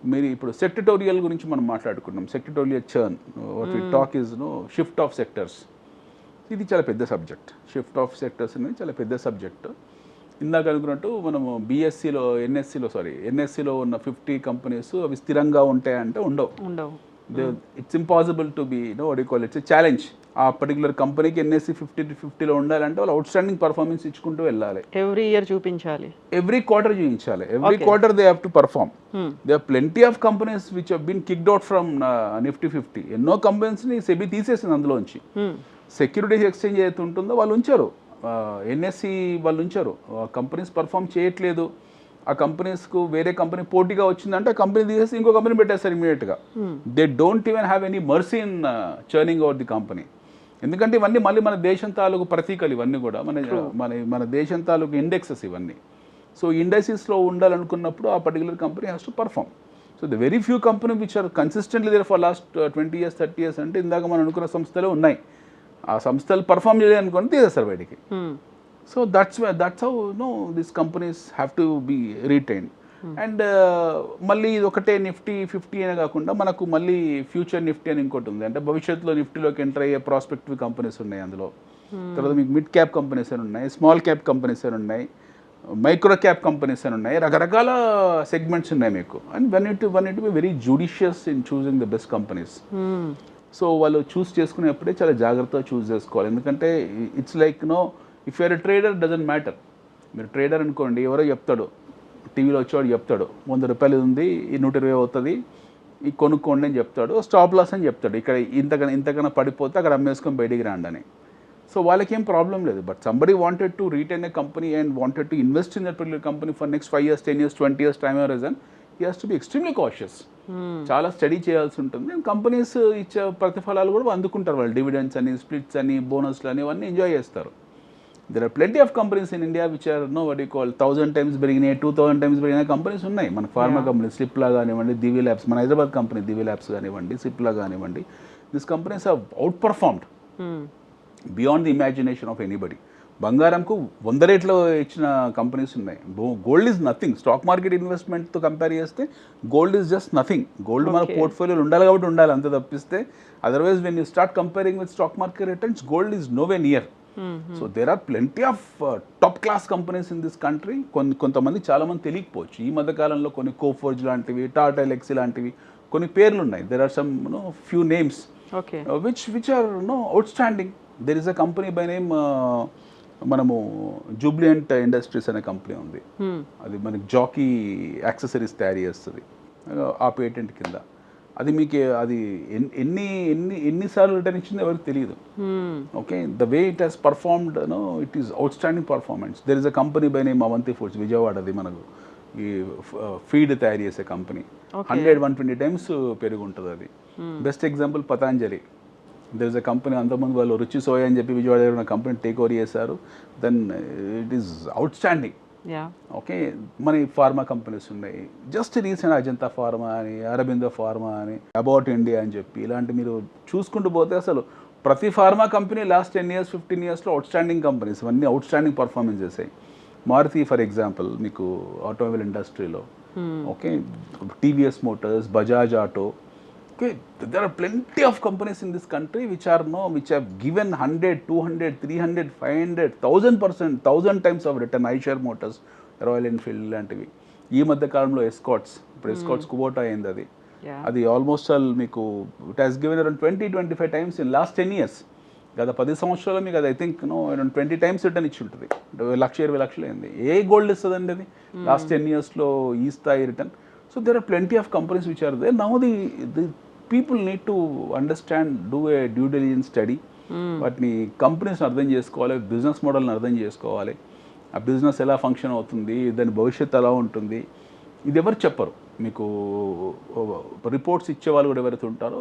మీరు ఇప్పుడు సెక్టటోరియల్ గురించి మనం మాట్లాడుకున్నాం. Sectorial churn, what we talk is shift of sectors. ఇది చాలా పెద్ద సబ్జెక్ట్. షిఫ్ట్ ఆఫ్ సెక్టర్స్ అనేది చాలా పెద్ద సబ్జెక్ట్. ఇందాక అనుకున్నట్టు మనము ఎన్ఎస్సిలో ఉన్న 50 కంపెనీస్ అవి స్థిరంగా ఉంటాయంటే ఉండవు. It's impossible to be what you call, it's a challenge. ఆ పర్టికులర్ కంపెనీకి ఎన్ఎస్సి 50-50లో ఉండాలంటే వాళ్ళు అవుట్ స్టాండింగ్ పర్ఫార్మెన్స్ ఇచ్చుకుంటూ వెళ్ళాలి. ఎవ్రీ ఇయర్ చూపించాలి, ఎవ్రీ క్వార్టర్ చూపించాలి. Every quarter they have to perform. They are plenty of companies which have been kicked out from Nifty 50. ఎన్నో కంపెనీస్ని సెబీ తీసేసింది అందులోంచి. సెక్యూరిటీస్ ఎక్స్చేంజ్ ఏదైతే ఉంటుందో వాళ్ళు ఉంచారు, ఎన్ఎస్సి వాళ్ళు ఉంచారు. కంపెనీస్ పర్ఫామ్ చేయట్లేదు, ఆ కంపెనీస్కు వేరే కంపెనీ పోటీగా వచ్చిందంటే ఆ కంపెనీ తీసేసి ఇంకో కంపెనీ పెట్టేస్తారు ఇమీడియట్గా. They don't even have any mercy in churning out the company. ఎందుకంటే ఇవన్నీ మళ్ళీ మన దేశం తాలూకు ప్రతీకలు, ఇవన్నీ కూడా మన దేశం తాలూకు ఇండెక్సెస్ ఇవన్నీ. సో ఇండస్ట్రీస్లో ఉండాలనుకున్నప్పుడు ఆ particular company has to perform. So the very few company which are consistently there for last 20 years 30 years అంటే ఇందాక మనం అనుకున్న సంస్థలే ఉన్నాయి. ఆ సంస్థలు పర్ఫామ్ చేయాలనుకుని తీసేస్తారు బయటికి. So that's how this companies have to be retained. And మళ్ళీ ఇది ఒకటే నిఫ్టీ 50 అనే కాకుండా మనకు మళ్ళీ ఫ్యూచర్ నిఫ్టీ అని ఇంకోటి ఉంది. అంటే భవిష్యత్తులో నిఫ్టీలోకి ఎంటర్ అయ్యే ప్రాస్పెక్టివ్ కంపెనీస్ ఉన్నాయి అందులో. తర్వాత మీకు మిడ్ క్యాప్ కంపెనీస్ అని ఉన్నాయి, స్మాల్ క్యాప్ కంపెనీస్ అని ఉన్నాయి, మైక్రో క్యాప్ కంపెనీస్ అని ఉన్నాయి, రకరకాల సెగ్మెంట్స్ ఉన్నాయి మీకు. And one it be very judicious in choosing the best companies. So వాళ్ళు చూస్ చేసుకునేప్పుడే చాలా జాగ్రత్తగా చూస్ చేసుకోవాలి. ఎందుకంటే it's like if you're a trader doesn't matter. మీరు ట్రేడర్ అనుకోండి, ఎవరో చెప్తాడు, టీవీలో వచ్చేవాడు చెప్తాడు 100 రూపాయలు ఉంది, ఈ 120 అవుతుంది, ఈ కొనుక్కోండి అని చెప్తాడు. స్టాప్ లాస్ అని చెప్తాడు, ఇక్కడ ఇంతకన్నా పడిపోతే అక్కడ అమ్మేసుకొని బయటికి రాండి అని. సో వాళ్ళకి ఏం ప్రాబ్లం లేదు. But somebody wanted to retain a company and wanted to invest in that particular company for next 5 years 10 years 20 years time horizon, he has to be extremely cautious. చాలా స్టడీ చేయాల్సి ఉంటుంది. అండ్ కంపెనీస్ ఇచ్చే ప్రతిఫలాలు కూడా అందుకుంటారు వాళ్ళు. డివిడెండ్స్ అని, స్ప్లిట్స్ అని, బోనస్లు అని, ఇవన్నీ ఎంజాయ్ చేస్తారు. There are plenty of companies in India which are what you call 1000 times పెరిగినాయి, 2000 times పెరిగిన కంపెనీస్ ఉన్నాయి. మన ఫార్మా కంపెనీ సిప్లా కానివ్వండి, దివి ల్యాబ్స్, మన హైదరాబాద్ కంపెనీ దివి ల్యాబ్స్ కానివ్వండి, సిప్లా కానివ్వండి, this companies have outperformed beyond the imagination of anybody. బంగారంకు 100 రేట్లు ఇచ్చిన కంపెనీస్ ఉన్నాయి. Gold is nothing. Stock market ఇన్వెస్ట్మెంట్తో కంపేర్ చేస్తే gold is just nothing. Gold మన పోర్ట్ఫోలియోలో ఉండాలి కాబట్టి ఉండాలి, అంతే తప్పిస్తే otherwise when you start comparing with stock market returns, gold is no way near. So there are plenty of top class companies in this country. కొంతమంది చాలామంది తెలియకపోవచ్చు. ఈ మధ్యకాలంలో కొన్ని కోఫోర్జ్ లాంటివి, టాటా ఎల్ఎక్సీ లాంటివి కొన్ని పేర్లు ఉన్నాయి. There are some few names which are out standing. There is a company by name, మనము జూబ్లియంట్ ఇండస్ట్రీస్ అనే కంపెనీ ఉంది. అది మనకి జాకీ యాక్సెసరీస్ తయారు చేస్తుంది. ఆ పేటెంట్ కింద. అది మీకు అది ఎన్నిసార్లు రిటర్న్ ఇచ్చిందో ఎవరికి తెలియదు. Okay, the way it has performed it is out standing performance. There is a company by name Avanti foods, విజయవాడది, మనకు ఈ ఫీడ్ తయారు చేసే కంపెనీ. 100-120 టైమ్స్ పెరుగు ఉంటుంది అది. Best example Patanjali. There is a company, అంతకుముందు వాళ్ళు రుచి సోయా అని చెప్పి విజయవాడ దగ్గర ఉన్న కంపెనీ టేక్ ఓవర్ చేశారు. Then it is outstanding. Okay, మన ఫార్మా కంపెనీస్ ఉన్నాయి. జస్ట్ రీసెంట్ అజంతా ఫార్మా అని, అరబిందో ఫార్మా అని, అబౌట్ ఇండియా అని చెప్పి ఇలాంటి మీరు చూసుకుంటూ పోతే అసలు ప్రతి ఫార్మా కంపెనీ లాస్ట్ 10 years 15 yearsలో అవుట్ స్టాండింగ్ కంపెనీస్, ఇవన్నీ అవుట్ స్టాండింగ్ పర్ఫార్మెన్స్ చేసాయి. మారుతి ఫర్ ఎగ్జాంపుల్ మీకు ఆటోమొబైల్ ఇండస్ట్రీలో. Okay, TVS Motors, Bajaj auto. Okay, there are plenty of companies in this country which have given 100, 200, 300, 500, 1000%, 1000 times of return. Eicher Motors, Royal Enfield లాంటివి. ఈ మధ్య కాలంలో ఎస్కాట్స్, ఇప్పుడు ఎస్కాట్స్ కుబోటా అయింది. అది ఆల్మోస్ట్ ఆల్ మీకు it has given around 20-25 times in last 10 years. గత 10 సంవత్సరాలు మీకు అది I think around 20 times return ఇచ్చి ఉంటుంది. 1,20,000 అయింది. ఏ గోల్డ్ ఇస్తుందండి అది లాస్ట్ 10 yearsలో ఈ స్థాయి return? So there are plenty of companies which are there. Now the people need to understand, do a due diligence study. వాటిని కంపెనీస్ని అర్థం చేసుకోవాలి, బిజినెస్ మోడల్ని అర్థం చేసుకోవాలి, ఆ బిజినెస్ ఎలా ఫంక్షన్ అవుతుంది, దాని భవిష్యత్తు ఎలా ఉంటుంది. ఇది ఎవరు చెప్పరు మీకు. రిపోర్ట్స్ ఇచ్చేవాళ్ళు కూడా ఎవరైతే ఉంటారో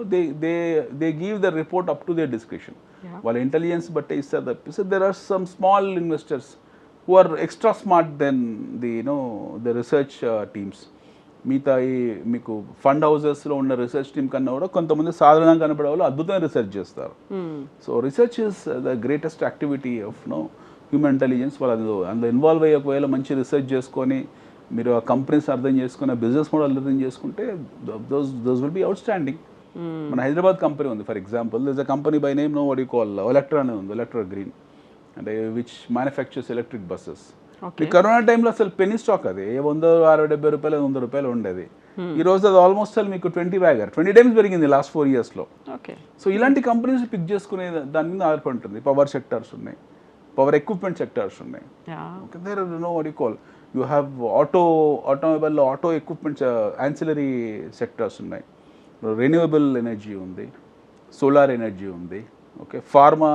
they give the report up to their description. వాళ్ళ ఇంటెలిజెన్స్ బట్టే ఇస్తారు తప్పిస్తే there are some small investors who are extra smart than the research teams. మిగతా ఈ మీకు ఫండ్ హౌసెస్లో ఉన్న రీసెర్చ్ టీమ్ కన్నా కూడా కొంతమంది సాధారణంగా కనపడే వాళ్ళు అద్భుతంగా రీసెర్చ్ చేస్తారు. So research is the greatest activity of human intelligence. వాళ్ళు అందులో ఇన్వాల్వ్ అయ్యే ఒకవేళ మంచి రీసెర్చ్ చేసుకొని మీరు ఆ కంపెనీస్ అర్థం చేసుకుని బిజినెస్ మోడల్ అర్థం చేసుకుంటే those will be outstanding. మన హైదరాబాద్ కంపెనీ ఉంది for example. There is a company by name what you call Electra అనేది ఉంది, ఎలక్ట్రా గ్రీన్, అంటే విచ్ మ్యానుఫ్యాక్చర్స్ ఎలక్ట్రిక్ బస్సెస్. ఈ కరోనా టైంలో అసలు పెనీ స్టాక్ అది 160-170 రూపాయలు 100 రూపాయలు ఉండేది. ఈ రోజు అది ఆల్మోస్ట్ మీకు 20 times పెరిగింది లాస్ట్ 4 yearsలో. సో ఇలాంటి కంపెనీస్ పిక్ చేసుకునే దాని మీద ఆధారపడి ఉంటుంది. పవర్ సెక్టార్స్ ఉన్నాయి, పవర్ ఎక్విప్మెంట్ సెక్టార్స్ ఉన్నాయి. Okay, there what you call you have ఆటోమొబైల్లో ఆటో ఎక్విప్మెంట్స్ యాన్సిలరీ సెక్టార్స్ ఉన్నాయి. రెన్యూవబుల్ ఎనర్జీ ఉంది, సోలార్ ఎనర్జీ ఉంది. ఓకే, ఫార్మా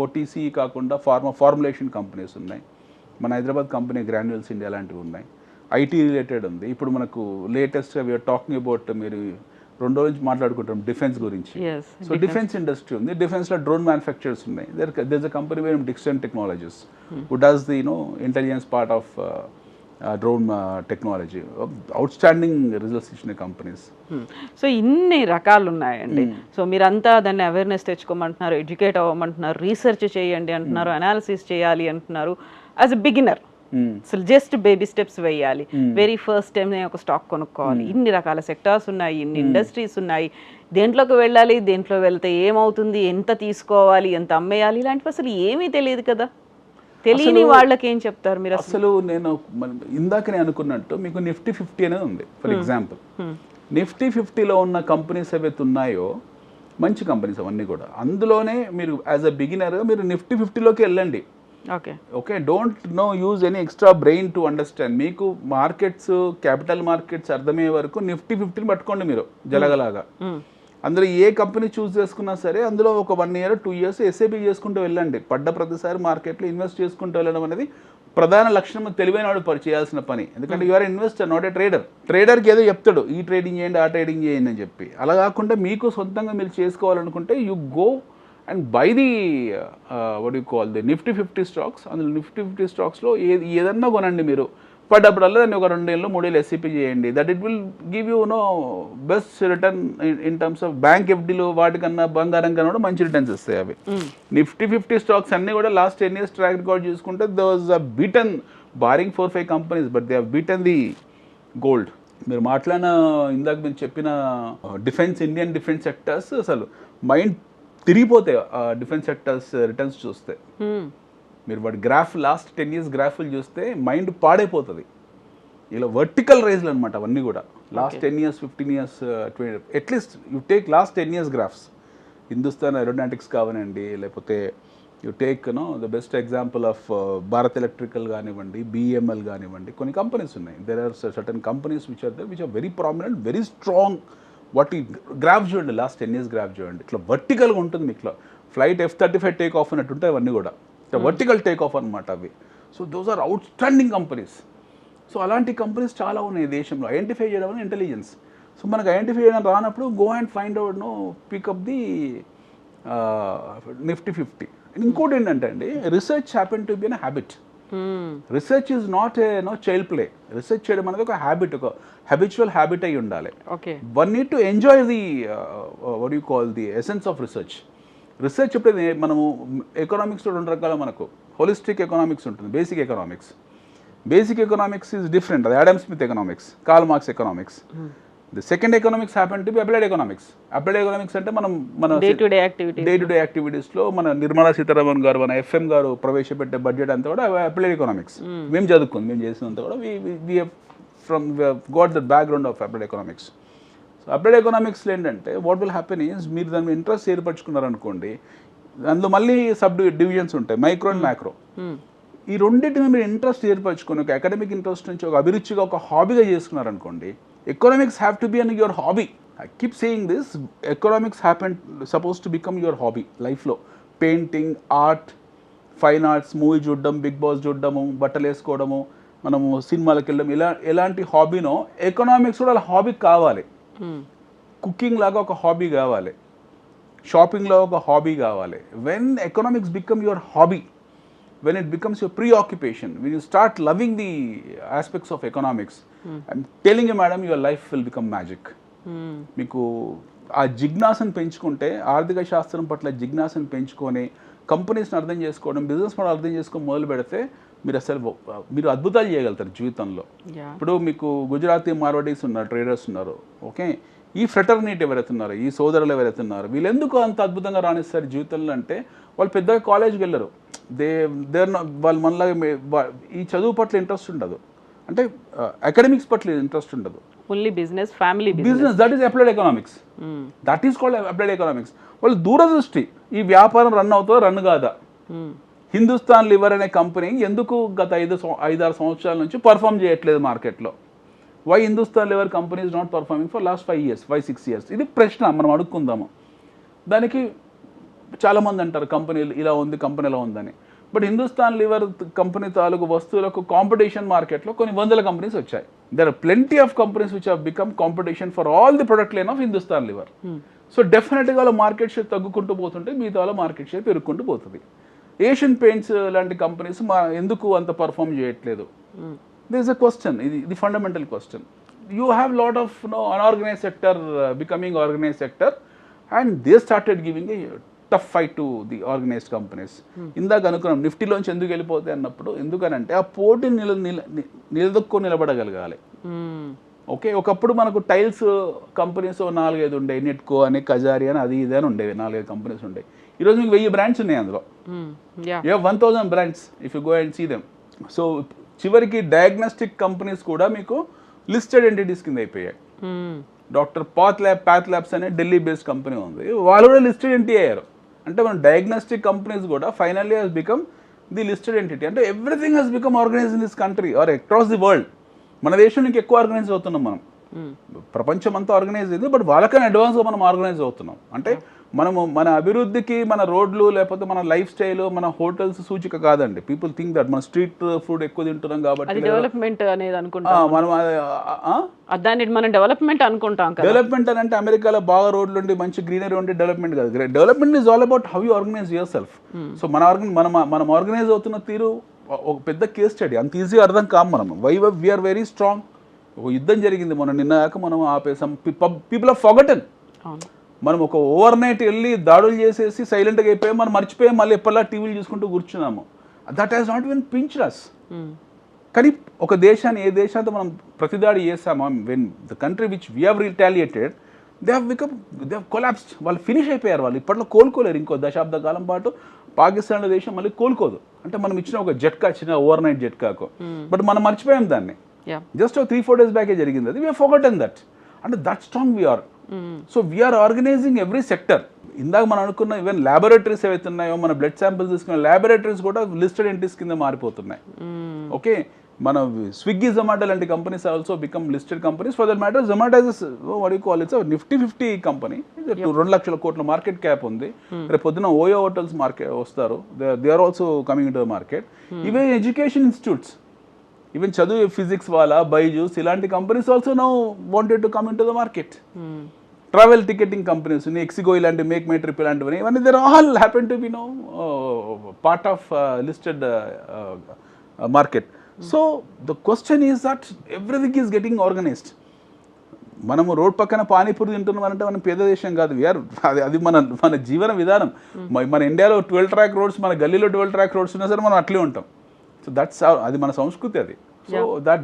ఓటీసీ కాకుండా ఫార్ములేషన్ కంపెనీస్ ఉన్నాయి. మన హైదరాబాద్ కంపెనీ గ్రాన్యూల్స్ ఇండియా లాంటివి ఉన్నాయి. ఐటీ రిలేటెడ్ ఉంది. ఇప్పుడు మనకు లేటెస్ట్గా వీఆర్ టాకింగ్ అబౌట్, మీరు 2 రోజుల నుంచి మాట్లాడుకుంటాం డిఫెన్స్ గురించి. సో డిఫెన్స్ ఇండస్ట్రీ ఉంది. డిఫెన్స్లో డ్రోన్ మ్యానుఫ్యాక్చర్స్ ఉన్నాయి. There is a company wear Dixon technologies who does the intelligence part of drone technology. Out standing results ఇచ్చిన కంపెనీస్. సో ఇన్ని రకాలు ఉన్నాయండి. సో మీరంతా దాన్ని అవేర్నెస్ తెచ్చుకోమంటున్నారు, ఎడ్యుకేట్ అవ్వమంటున్నారు, రీసెర్చ్ చేయండి అంటున్నారు, అనాలిసిస్ చేయాలి అంటున్నారు. యాజ్ ఎ బిగినర్ అసలు జస్ట్ బేబీ స్టెప్స్ వేయాలి. వెరీ ఫస్ట్ టైం నేను ఒక స్టాక్ కొనుక్కోవాలి. ఇన్ని రకాల సెక్టార్స్ ఉన్నాయి, ఇన్ని ఇండస్ట్రీస్ ఉన్నాయి, దేంట్లోకి వెళ్ళాలి, దేంట్లో వెళ్తే ఏమవుతుంది, ఎంత తీసుకోవాలి, ఎంత అమ్మేయాలి, ఇలాంటివి అసలు ఏమీ తెలియదు కదా. తెలియని వాళ్ళకి ఏం చెప్తారు మీరు? అసలు నేను ఇందాకనే అనుకున్నట్టు మీకు నిఫ్టీ 50 అనేది ఉంది ఫర్ ఎగ్జాంపుల్. నిఫ్టీ 50లో ఉన్న కంపెనీస్ ఏవైతే ఉన్నాయో మంచి కంపెనీస్ అవన్నీ కూడా, అందులోనే మీరు యాజ్ అ బిగినర్ మీరు నిఫ్టీ 50లోకి వెళ్ళండి. Okay, don't use any extra brain to understand. మీకు మార్కెట్స్, క్యాపిటల్ మార్కెట్స్ అర్థమయ్యే వరకు నిఫ్టీ 50 పట్టుకోండి మీరు జలగలాగా. అందులో ఏ కంపెనీ చూస్ చేసుకున్నా సరే అందులో ఒక 1 year 2 years ఎస్ఐపి చేసుకుంటూ వెళ్ళండి. పడ్డ ప్రతిసారి మార్కెట్లో ఇన్వెస్ట్ చేసుకుంటూ వెళ్ళడం అనేది ప్రధాన లక్షణం. తెలివైన వాడు చేయాల్సిన పని. ఎందుకంటే you're investor, not a trader. ట్రేడర్కి ఏదో చెప్తాడు, ఈ ట్రేడింగ్ చేయండి, ఆ ట్రేడింగ్ చేయండి అని చెప్పి. అలా కాకుండా మీకు సొంతంగా మీరు చేసుకోవాలనుకుంటే you go and by the what you call the Nifty 50 stocks. అందులో నిఫ్టీ 50 స్టాక్స్లో ఏదన్నా కొనండి మీరు. పడ్డప్పుడల్లా దాన్ని ఒక 2 ఏళ్ళు 3 ఏళ్ళు ఎస్ఐపి చేయండి. That it will give you best return in terms of bank ఎఫ్డీలు వాటికన్నా బంగారం కన్నా కూడా మంచి రిటర్న్స్ వస్తాయి అవి. నిఫ్టీ 50 స్టాక్స్ అన్నీ కూడా లాస్ట్ 10 years ట్రాక్ రికార్డ్ చూసుకుంటే they was a beaten barring 4-5 companies, but they have beaten the gold. మీరు మాట్లాడిన ఇందాక మీరు చెప్పిన డిఫెన్స్, ఇండియన్ డిఫెన్స్ సెక్టర్స్ అసలు మైండ్ తిరిగిపోతాయి డిఫెన్స్ సెక్టర్స్ రిటర్న్స్ చూస్తే. మీరు వాటి గ్రాఫ్ లాస్ట్ 10 years గ్రాఫ్లు చూస్తే మైండ్ పాడైపోతుంది. ఇలా వర్టికల్ రైజ్లు అనమాట అవన్నీ కూడా. Last 10 years 15 years 20 at least you take last 10 years graphs. Hindustan Aeronautics కావనండి, లేకపోతే you take the best example of Bharat Electrical కానివ్వండి, బిఎంఎల్ కానివ్వండి, కొన్ని కంపెనీస్ ఉన్నాయి. There are certain companies which are very prominent, very strong. వాటి గ్రాఫ్ చూడండి, లాస్ట్ 10 years గ్రాఫ్ చూడండి, ఇట్లా వర్టికల్గా ఉంటుంది. మీకు ఫ్లైట్ F-35 టేక్ ఆఫ్ అన్నట్టు ఉంటాయి అవన్నీ కూడా, ఇట్లా వర్టికల్ టేక్ ఆఫ్ అనమాట అవి. So those are out standing companies. So అలాంటి కంపెనీస్ చాలా ఉన్నాయి దేశంలో. ఐడెంటిఫై చేయడం అనేది ఇంటెలిజెన్స్. సో మనకు ఐడెంటిఫై చేయడం రానప్పుడు go and find out pickup the Nifty 50. ఇంకోటి ఏంటంటే అండి, research happen to be an habit. Research is not a child play. Research చేయడం అనేది ఒక హ్యాబిట్, ఒక హ్యాబిచువల్ హ్యాబిట్ అయి ఉండాలి. One need to enjoy the what you call the essence of research. Research ఇప్పుడు మనము ఎకనామిక్స్లో 2 రకాల, మనకు హోలిస్టిక్ ఎకనామిక్స్ ఉంటుంది, basic economics. Basic economics is different, అది Adam Smith economics, Karl Marx economics. The second economics happen to be applied economics. Applied economics అంటే మన డే టు డే యాక్టివిటీస్లో మన నిర్మలా సీతారామన్ గారు, మన FM గారు ప్రవేశపెట్టే బడ్జెట్ అంతా కూడా అప్లైడ్ ఎకనామిక్స్. మేము చదువుకుంది, మేము చేసినంత కూడా we have got the background of applied economics. So applied ఎకనామిక్స్లో ఏంటంటే వాట్ విల్ హ్యాపెన్ ఈజ్, మీరు దాని మీద ఇంట్రెస్ట్ ఏర్పరచుకున్నారనుకోండి, అందులో మళ్ళీ సబ్ డివిజన్స్ ఉంటాయి, మైక్రో అండ్ మ్యాక్రో. ఈ రెండింటిని మీరు ఇంట్రెస్ట్ ఏర్పరచుకొని ఒక అకాడమిక్ ఇంట్రెస్ట్ నుంచి ఒక అభిరుచిగా, ఒక హాబీగా చేసుకున్నారనుకోండి, economics have to be an your hobby. I keep saying this, economics suppose to become your hobby లైఫ్లో. Painting, art, fine arts, movie చూడడం, బిగ్ బాస్ చూడడము, బట్టలు వేసుకోవడము, మనము సినిమాలకు వెళ్ళడం, ఎలాంటి హాబీనో ఎకనామిక్స్ కూడా అలా హాబీ కావాలి. కుకింగ్ లాగా ఒక హాబీ కావాలి, షాపింగ్లో ఒక హాబీ కావాలి. When economics become your hobby, when it becomes your preoccupation, when you start loving the aspects of economics, I'm telling you madam, your life will become magic. మీకు ఆ జిజ్ఞాసను పెంచుకుంటే, ఆర్థిక శాస్త్రం పట్ల జిజ్ఞాసను పెంచుకొని కంపెనీస్ని అర్థం చేసుకోవడం, బిజినెస్ మోడల్ అర్థం చేసుకొని మొదలు పెడితే మీరు అద్భుతాలు చేయగలుగుతారు జీవితంలో. ఇప్పుడు మీకు గుజరాతీ మార్వాడీస్ ఉన్నారు, ట్రేడర్స్ ఉన్నారు, ఓకే. ఈ ఫ్రెటర్నిటీ ఎవరైతే ఉన్నారో, ఈ సోదరులు ఎవరైతే ఉన్నారో, వీళ్ళు ఎందుకు అంత అద్భుతంగా రాణిస్తారు జీవితంలో అంటే, వాళ్ళు పెద్దగా కాలేజ్కి వెళ్ళరు. వాళ్ళు మనలాగా ఈ చదువు పట్ల ఇంట్రెస్ట్ ఉండదు, అంటే అకాడమిక్స్ పట్ల ఇంట్రెస్ట్ ఉండదు. Only business, family business, that is applied economics. That is called applied economics. వాళ్ళు దూరదృష్టి, ఈ వ్యాపారం రన్ అవుతుందో రన్ కాదా. హిందుస్థాన్ లివర్ అనే కంపెనీ ఎందుకు గత 5-6 సంవత్సరాల నుంచి పర్ఫామ్ చేయట్లేదు మార్కెట్లో? Why Hindustan Lever company is not performing for last 5-6 years? ఇది ప్రశ్న మనం అడుక్కుందాము. దానికి చాలామంది అంటారు కంపెనీ ఇలా ఉంది, కంపెనీ ఇలా ఉందని. బట్ హిందుస్థాన్ లివర్ కంపెనీ తాలూకు వస్తువులకు కాంపిటీషన్ మార్కెట్లో కొన్ని 100 కంపెనీస్ వచ్చాయి. There are plenty of companies which have become competition for all the product line of Hindustan Lever. So డెఫినెట్గా వాళ్ళ మార్కెట్ షేర్ తగ్గుకుంటూ పోతుంటే మిగతా వాళ్ళ మార్కెట్ షేర్ పెరుగుకుంటూ పోతుంది. ఏషియన్ పెయింట్స్ లాంటి కంపెనీస్ ఎందుకు అంత పర్ఫామ్ చేయట్లేదు? దిస్ ఇస్ అ క్వశ్చన్, ఇది fundamental question. You have lot of unorganised sector becoming organise sector, and they started giving a tough fight to the organised companies. ఇందాక అనుకున్నాం నిఫ్టీలోంచి ఎందుకు వెళ్ళిపోతాయి అన్నప్పుడు, ఎందుకనంటే ఆ పోటీ నిలదొక్కుని నిలబడగలగాలి. ఓకే, ఒకప్పుడు మనకు టైల్స్ కంపెనీస్ 4-5 ఉండేవి, నెట్కో అని, కజారి అని, అది ఇది అని ఉండేవి, 4-5 కంపెనీస్ ఉండేవి. ఈరోజు మీకు 1000 బ్రాండ్స్ ఉన్నాయి అందులో. You have 1000 brands if you go and see them. So చివరికి డయాగ్నోస్టిక్ కంపెనీస్ కూడా మీకు లిస్టెడ్ ఎంటిటీస్ కింద అయిపోయాయి. డాక్టర్ పాత్ ల్యాబ్స్ అనే ఢిల్లీ బేస్డ్ కంపెనీ ఉంది, వాళ్ళు కూడా లిస్టెడ్ ఎంటిటీ అయ్యారు. అంటే మన డయాగ్నోస్టిక్ కంపెనీస్ కూడా finally has become the listed entity. అంటే everything has become organise in this country or across the world. మన దేశం ఇంకా ఎక్కువ ఆర్గనైజ్ అవుతున్నాం మనం. ప్రపంచం అంతా ఆర్గనైజ్ అయింది, బట్ వాళ్ళకన్నా అడ్వాన్స్గా మనం ఆర్గనైజ్ అవుతున్నాం. అంటే మనము మన అభివృద్ధికి మన రోడ్లు లేకపోతే మన లైఫ్ స్టైల్, మన హోటల్స్ సూచిక కాదండి. పీపుల్ థింక్ దట్ మన స్ట్రీట్ ఫుడ్ ఎక్కువ తింటున్నాం కాబట్టి డెవలప్మెంట్ అనేది అనుకుంటాం మనం. దాన్ని మనం డెవలప్మెంట్ అనుకుంటాం. డెవలప్మెంట్ అని అంటే అమెరికాలో బాగా రోడ్లు ఉండి మంచి గ్రీనరీ ఉండి డెవలప్మెంట్ కాదు. Development is all about how you organise your self. So మనం ఆర్గనైజ్ అవుతున్న తీరు ఒక పెద్ద కేస్ స్టడీ. అంత ఈజీగా అర్థం కాము మనం. We are very strong. ఒక యుద్ధం జరిగింది మొన్న, నిన్నగాక మనం ఆపేసాం. People are forgotten. మనం ఒక ఓవర్ నైట్ వెళ్ళి దాడులు చేసేసి సైలెంట్గా అయిపోయాం, మనం మర్చిపోయాం, మళ్ళీ ఎప్పటిలా టీవీలు చూసుకుంటూ కూర్చున్నాము. That has not even pinched us. కానీ ఒక దేశాన్ని, ఏ దేశాంతో మనం ప్రతిదాడి చేసామో, when the country which we have retaliated, they have collapsed. వాళ్ళు ఫినిష్ అయిపోయారు. వాళ్ళు ఇప్పట్లో కోలుకోలేరు. ఇంకో దశాబ్ద కాలం పాటు పాకిస్తాన్ దేశం మళ్ళీ కోలుకోదు. అంటే మనం ఇచ్చిన ఒక జట్కా, చిన్న ఓవర్ నైట్ జట్కాకు, బట్ మనం మర్చిపోయాం దాన్ని. జస్ట్ 3-4 days బ్యాకే జరిగింది అది. We have forgotten that. అంటే that strong we are. So we are organising every sector. ఇందాక మనం అనుకున్న ఈవెన్ ల్యాబొరేటరీస్ ఏవైతే ఉన్నాయో, మన బ్లడ్ శాంపిల్స్ తీసుకున్న ల్యాబొరేటరీస్ కూడా లిస్టెడ్ ఎంటిటీస్ కింద మారిపోతున్నాయి. ఓకే, మన స్విగ్గీ, జొమాటో లాంటి companies also become listed companies. For that matter Zomato is what you call it's Nifty 50 company. 2 లక్షల కోట్ల మార్కెట్ క్యాప్ ఉంది. రేపు పొద్దున ఓయో హోటల్స్ మార్కెట్ వస్తారు, they are also coming in to the market. Even education institutes, even చదువు ఫిజిక్స్ వాళ్ళ, బైజూస్ ఇలాంటి companies also now wanted to come in to the market. Travel ticketing companies, ixigo ఇలాంటి, మేక్ మై ట్రిప్ ఇలాంటివి, ఇవన్నీ there all happen to be no part of listed market. So the question is that everything is getting organised. మనము రోడ్ పక్కన పానీపూరి తింటున్నామంటే మనం పేద దేశం కాదు, వీఆర్ అది మన జీవన విధానం. మన ఇండియాలో 12 ట్రాక్ రోడ్స్, మన గల్లీలో 12 ట్రాక్ రోడ్స్ ఉన్నా సరే మనం అట్లే ఉంటాం. సో దట్స్ అది మన సంస్కృతి అది. So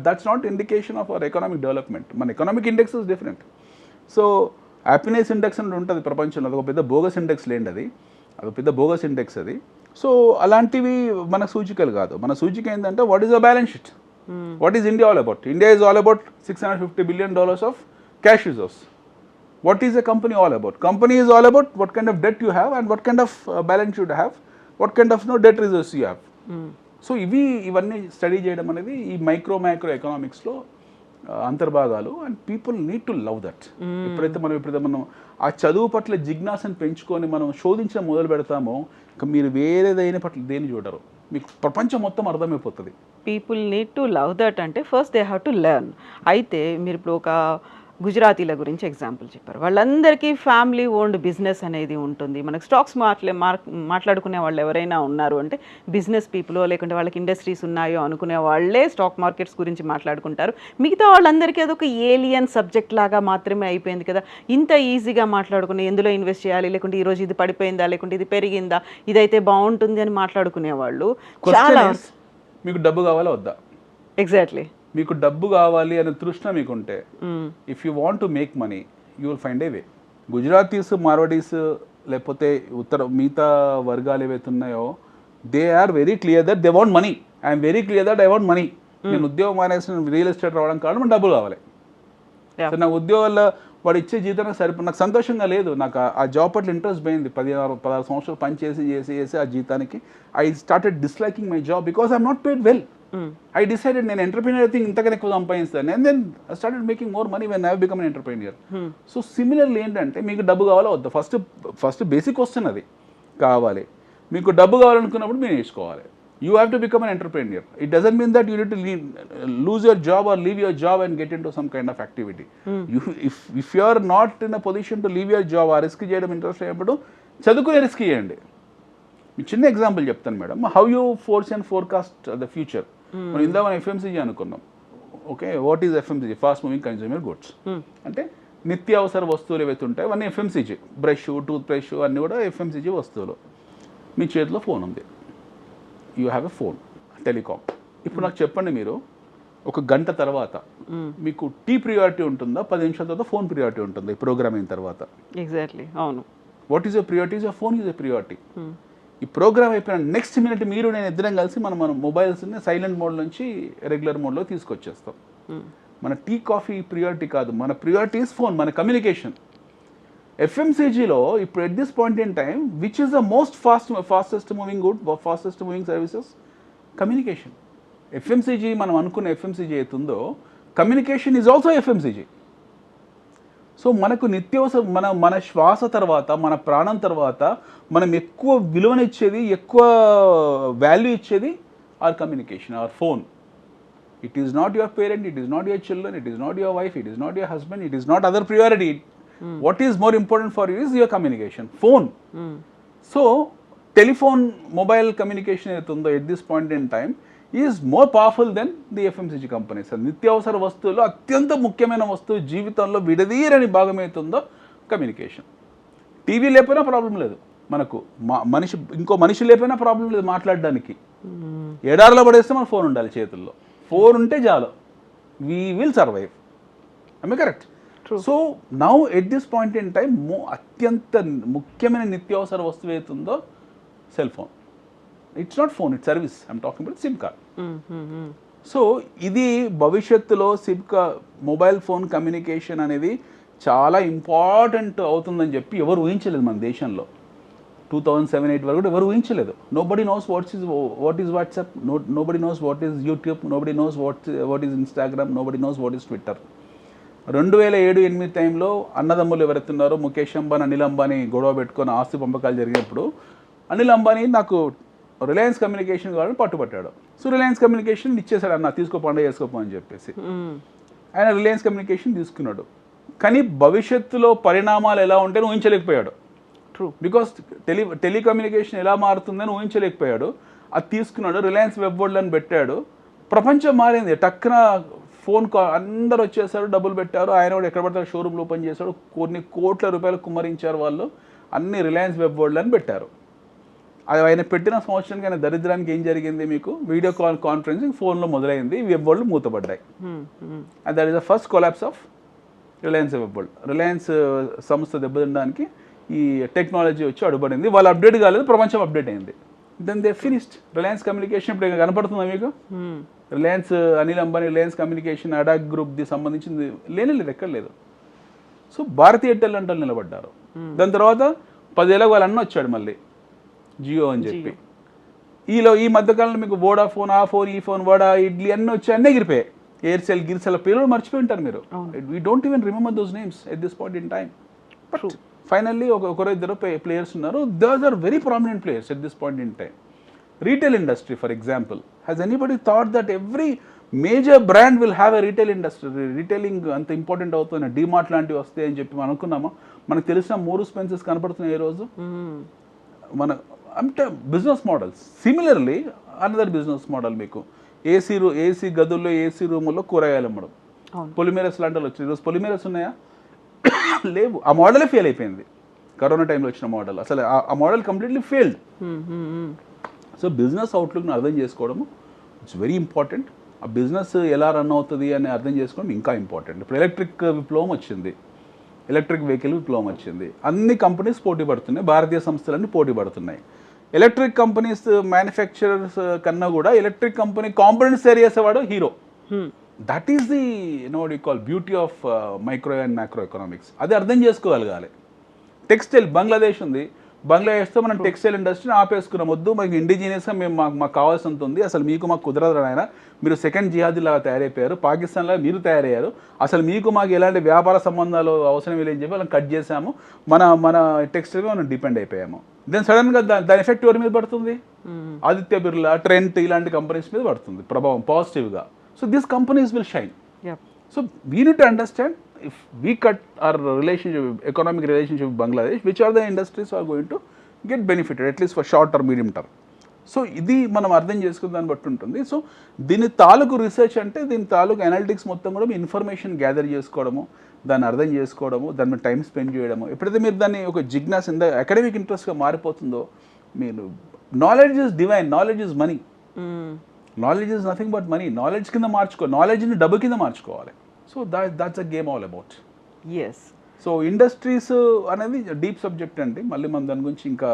that's not indication of our economic development. మన economic index is different. So happiness index అని ఉంటుంది ప్రపంచంలో, అదొక పెద్ద బోగస్ ఇండెక్స్ లేండి, అదొక పెద్ద బోగస్ ఇండెక్స్ అది. సో అలాంటివి మన సూచికలు కాదు. మన సూచిక ఏంటంటే what is the balance sheet, what is India all about. India is all about $650 billion of cash reserves. What is a company all about? Company is all about what kind of debt you have and what kind of balance you have, what kind of debt reserves you have. So ఇవన్నీ స్టడీ చేయడం అనేది ఈ మైక్రో ఎకనామిక్స్లో అంతర్భాగాలు. And people need to love that. ఎప్పుడైతే మనం ఆ చదువు పట్ల జిజ్ఞాసను పెంచుకొని మనం శోధించడం మొదలు పెడతామో, ఇంకా మీరు వేరేదైన పట్ల దేన్ని చూడరు, మీకు ప్రపంచం మొత్తం అర్థమైపోతుంది. People need to love that అంటే first they have to learn. అయితే మీరు ఇప్పుడు ఒక గుజరాతీల గురించి ఎగ్జాంపుల్ చెప్పారు. వాళ్ళందరికీ ఫ్యామిలీ ఓన్డ్ బిజినెస్ అనేది ఉంటుంది. మనకు స్టాక్స్ మాట్లాడుకునే వాళ్ళు ఎవరైనా ఉన్నారు అంటే బిజినెస్ పీపులో, లేకుంటే వాళ్ళకి ఇండస్ట్రీస్ ఉన్నాయో అనుకునే వాళ్ళే స్టాక్ మార్కెట్స్ గురించి మాట్లాడుకుంటారు. మిగతా వాళ్ళందరికీ అదొక ఏలియన్ సబ్జెక్ట్ లాగా మాత్రమే అయిపోయింది కదా. ఇంత ఈజీగా మాట్లాడుకుని ఎందులో ఇన్వెస్ట్ చేయాలి, లేకుంటే ఈరోజు ఇది పడిపోయిందా, లేకుంటే ఇది పెరిగిందా, ఇదైతే బాగుంటుంది అని మాట్లాడుకునే వాళ్ళు చాలా. మీకు డబ్బు కావాలా వద్దా? ఎగ్జాక్ట్లీ. మీకు డబ్బు కావాలి అనే తృష్ణ మీకుంటే, if you want to make money you will find a way. Gujaratis, Marwaris, లేకపోతే మిగతా వర్గాలు ఏవైతే ఉన్నాయో, they are very clear that they want money. I'm very clear that I want money. నేను ఉద్యోగం మానేసి రియల్ ఎస్టేట్ రావడం కారణం డబ్బులు కావాలి. సో నా ఉద్యోగాల్లో వాడు ఇచ్చే జీతానికి సరిపో, నాకు సంతోషంగా లేదు, నాకు ఆ జాబ్ పట్ల ఇంట్రెస్ట్ పోయింది. 16 సంవత్సరాలు పని చేసి ఆ జీతానికి I started disliking my job because I'm not paid well. I decided నేను ఎంటర్ప్రీనియర్ థింగ్ ఇంతకన్నా ఎక్కువ సంపాదిస్తాను, and then I started making more money when I become an entrepreneur. So similarly ఏంటంటే మీకు డబ్బు కావాలా వద్దా, ఫస్ట్ బేసిక్ క్వశ్చన్ అది కావాలి. మీకు డబ్బు కావాలనుకున్నప్పుడు మీరు నేర్చుకోవాలి. You have to become an entrepreneur. It doesn't mean that you need to lose your job or leave your job and get in to some kind of activity. If you are not in a position to leave your job, ఆ రిస్క్ చేయడం ఇంట్రెస్ట్ అయినప్పుడు చదువుకునే రిస్క్ చేయండి. మీకు చిన్న ఎగ్జాంపుల్ చెప్తాను madam. How you forecast the future. మనం ఇందా మనం FMCG అనుకున్నాం. Okay, what is FMCG? Fast moving consumer goods. అంటే నిత్యావసర వస్తువులు ఏవైతే ఉంటాయో అవన్నీ FMCG. బ్రష్, టూత్ బ్రష్ అన్నీ కూడా FMCG వస్తువులు. మీ చేతిలో ఫోన్ ఉంది, you have a phone, telecom. ఇప్పుడు నాకు చెప్పండి, మీరు ఒక గంట తర్వాత మీకు టీ ప్రియారిటీ ఉంటుందా, 10 నిమిషాల తర్వాత ఫోన్ ప్రియారిటీ ఉంటుందా? ఈ ప్రోగ్రామ్ అయిన తర్వాత. ఎగ్జాక్ట్లీ, అవును. What is your priority? Your phone is a priority. ఈ ప్రోగ్రామ్ అయిపోయిన నెక్స్ట్ మినిట్ మీరు నేను ఇద్దరం కలిసి మన మొబైల్స్ని సైలెంట్ మోడ్ నుంచి రెగ్యులర్ మోడ్లో తీసుకొచ్చేస్తాం. మన టీ కాఫీ ప్రియారిటీ కాదు, మన ప్రియారిటీ ఇస్ ఫోన్, మన కమ్యూనికేషన్. FMCGలో ఇప్పుడు at this point in time which is the fastest moving services? Communication. FMCG మనం అనుకున్న FMCG అవుతుందో, communication is also FMCG. So మనకు నిత్యావసర మన శ్వాస తర్వాత, మన ప్రాణం తర్వాత మనం ఎక్కువ విలువనిచ్చేది, ఎక్కువ వాల్యూ ఇచ్చేది or communication, or phone. It is not your parent, it is not your children, it is not your wife, it is not your husband, it is not other priority. What is more important for you is your communication, phone. So telephone, mobile communication ఏదైతుందో at this point in time is more powerful then the FMCG companies. నిత్యావసర వస్తువులు అత్యంత ముఖ్యమైన వస్తువు, జీవితంలో విడదీయని భాగం అవుతుందో కమ్యూనికేషన్. టీవీ లేకపోయినా ప్రాబ్లం లేదు మనకు, ఇంకో మనిషి లేకపోయినా ప్రాబ్లం లేదు మాట్లాడడానికి. ఎడారిలో పడేస్తే మన ఫోన్ ఉండాలి చేతుల్లో. ఫోన్ ఉంటే చాలు, we will survive. I correct? So now at this point in time అత్యంత ముఖ్యమైన నిత్యావసర వస్తువు అవుతుందో cell phone. It's not phone, it's service. I'm talking about SIM card. So ఇది భవిష్యత్తులో మొబైల్ ఫోన్ కమ్యూనికేషన్ అనేది చాలా ఇంపార్టెంట్ అవుతుందని చెప్పి ఎవరు ఊహించలేదు మన దేశంలో. 2007-8 వరకు కూడా ఎవరు ఊహించలేదు. Nobody knows what is WhatsApp, nobody knows what is YouTube, nobody knows what is Instagram, nobody knows what is Twitter. 2007-8 టైంలో అన్నదమ్ములు ఎవరెత్తున్నారో ముఖేష్ అంబానీ, అనిల్ అంబానీ గొడవ పెట్టుకొని ఆస్తి పంపకాలు జరిగినప్పుడు అనిల్ అంబానీ నాకు రిలయన్స్ కమ్యూనికేషన్ కావాలని పట్టుబట్టాడు. సో రిలయన్స్ కమ్యూనికేషన్ ఇచ్చేసాడు, అన్న తీసుకో పండుగ చేసుకోపో అని చెప్పేసి. ఆయన రిలయన్స్ కమ్యూనికేషన్ తీసుకున్నాడు. కానీ భవిష్యత్తులో పరిణామాలు ఎలా ఉంటాయని ఊహించలేకపోయాడు. ట్రూ. బికాస్ టెలికమ్యూనికేషన్ ఎలా మారుతుందని ఊహించలేకపోయాడు. అది తీసుకున్నాడు, రిలయన్స్ వెబ్ వరల్డ్ అని పెట్టాడు. ప్రపంచం మారింది. టక్కున ఫోన్ కాల్ అందరు వచ్చేసారు, డబ్బులు పెట్టారు. ఆయన కూడా ఎక్కడ పడతారు షోరూమ్లు ఓపెన్ చేశాడు. కొన్ని కోట్ల రూపాయలు కుమ్మరించారు వాళ్ళు. అన్ని రిలయన్స్ వెబ్ వరల్డ్ అని పెట్టారు. అది ఆయన పెట్టిన సంవత్సరానికి ఆయన దరిద్రానికి ఏం జరిగింది, మీకు వీడియో కాన్ఫరెన్సింగ్ ఫోన్లో మొదలైంది, వెబ్ వరల్డ్ మూతపడ్డాయి. And that is the first collapse of Reliance Web World. Reliance సంస్థ దెబ్బతినడానికి ఈ టెక్నాలజీ వచ్చి అడుగుపడింది. వాళ్ళు అప్డేట్ కాలేదు, ప్రపంచం అప్డేట్ అయింది. Then they finished. Reliance communication ఇప్పుడు కనపడుతుందా మీకు? రిలయన్స్ అనిల్ అంబానీ రిలయన్స్ కమ్యూనికేషన్ అడాక్ గ్రూప్ది సంబంధించింది లేదు, ఎక్కడ లేదు. సో భారతీయ ఎయిర్టెల్ అంటే నిలబడ్డారు. దాని తర్వాత 10 ఏళ్ళకి వాళ్ళ అన్న వచ్చాడు మళ్ళీ, జియో అని చెప్పి. ఈ మధ్యకాలంలో మీకు వోడాఫోన్, ఆ ఫోన్, ఈ ఫోన్, వడా, ఇడ్లీ అన్నీ వచ్చి అన్నీ ఎగిరిపోయాయి. ఎయిర్సెల్, గిర్సెల్ పేర్లు మర్చిపోయి ఉంటారు మీరు. We don't even remember those names at this point in time. But finally ఒకరు ఇద్దరు ప్లేయర్స్ ఉన్నారు. Those are very prominent players at this point in time. Retail industry for example, has anybody thought that every major brand will have a retail industry? Retailing అంత ఇంపార్టెంట్ అవుతుంది, డీమార్ట్ లాంటివి వస్తాయి అని చెప్పి మనం అనుకున్నామా? మనకు తెలిసిన 3 స్పెన్సెస్ కనపడుతున్నాయి ఈ రోజు. మన అంటే business models similarly another business model మీకు ఏసీ గదుల్లో, ఏసీ రూముల్లో కూరగాయలు అమ్మడం. పొలిమేరస్ లాంటి వచ్చింది. ఈరోజు పొలిమేరస్ ఉన్నాయా? లేవు. ఆ మోడలే ఫెయిల్ అయిపోయింది. కరోనా టైంలో వచ్చిన మోడల్, అసలు ఆ model completely failed. So business అవుట్లుక్ను అర్థం చేసుకోవడము ఇట్స్ వెరీ ఇంపార్టెంట్. ఆ బిజినెస్ ఎలా రన్ అవుతుంది అని అర్థం చేసుకోవడం ఇంకా ఇంపార్టెంట్. ఇప్పుడు ఎలక్ట్రిక్ విప్లవం వచ్చింది, ఎలక్ట్రిక్ వెహికల్ విప్లవం వచ్చింది. అన్ని కంపెనీస్ పోటీ పడుతున్నాయి, భారతీయ సంస్థలన్నీ పోటీ పడుతున్నాయి. ఎలక్ట్రిక్ కంపెనీస్ మ్యానుఫ్యాక్చరర్స్ కన్నా కూడా ఎలక్ట్రిక్ కంపెనీ కాంపోనెంట్స్ తయారు చేసేవాడు hero. That is the what you call beauty of micro and macro economics. అది అర్థం చేసుకోగలగాలి. టెక్స్టైల్ బంగ్లాదేశ్ ఉంది, బంగ్లాదేశ్తో మనం టెక్స్టైల్ ఇండస్ట్రీని ఆపేసుకున్నాం. వద్దు, మాకు ఇండిజినియస్గా మాకు కావాల్సినంత ఉంది, అసలు మాకు కుదరదు ఆయన, మీరు సెకండ్ జిహాదీ లాగా తయారైపోయారు, పాకిస్తాన్లో మీరు తయారయ్యారు, అసలు మాకు ఎలాంటి వ్యాపార సంబంధాలు అవసరం లేదని చెప్పి వాళ్ళని కట్ చేసాము, మన టెక్స్టైల్గా మనం డిపెండ్ అయిపోయాము. దెన్ సడన్గా దాని ఎఫెక్ట్ ఎవరి మీద పడుతుంది? ఆదిత్య బిర్లా, ట్రెంట్ ఇలాంటి కంపెనీస్ మీద పడుతుంది ప్రభావం పాజిటివ్గా. So this companies will shine. So we need to understand if we cut our economic relationship with Bangladesh, which are the industries are going to get benefited at least for short or medium term. So ఇది మనం అర్థం చేసుకున్న దాన్ని బట్టి ఉంటుంది. సో దీని తాలూకు రీసెర్చ్ అంటే దీని తాలూకు అనలిటిక్స్ మొత్తం కూడా ఇన్ఫర్మేషన్ గ్యాదర్ చేసుకోవడము, దాన్ని అర్థం చేసుకోవడము, దాని మీద టైం స్పెండ్ చేయడము. ఎప్పుడైతే మీరు దాన్ని ఒక జిజ్ఞాస అకాడమిక్ ఇంట్రెస్ట్గా మారిపోతుందో, మీరు knowledge is divine, knowledge is money, knowledge is nothing but money. Knowledge కింద నాలెడ్జ్ని డబ్బు కింద మార్చుకోవాలి. So that's a game all about. Yes. So industries అనేది డీప్ సబ్జెక్ట్ అండి. మళ్ళీ మనం దాని గురించి ఇంకా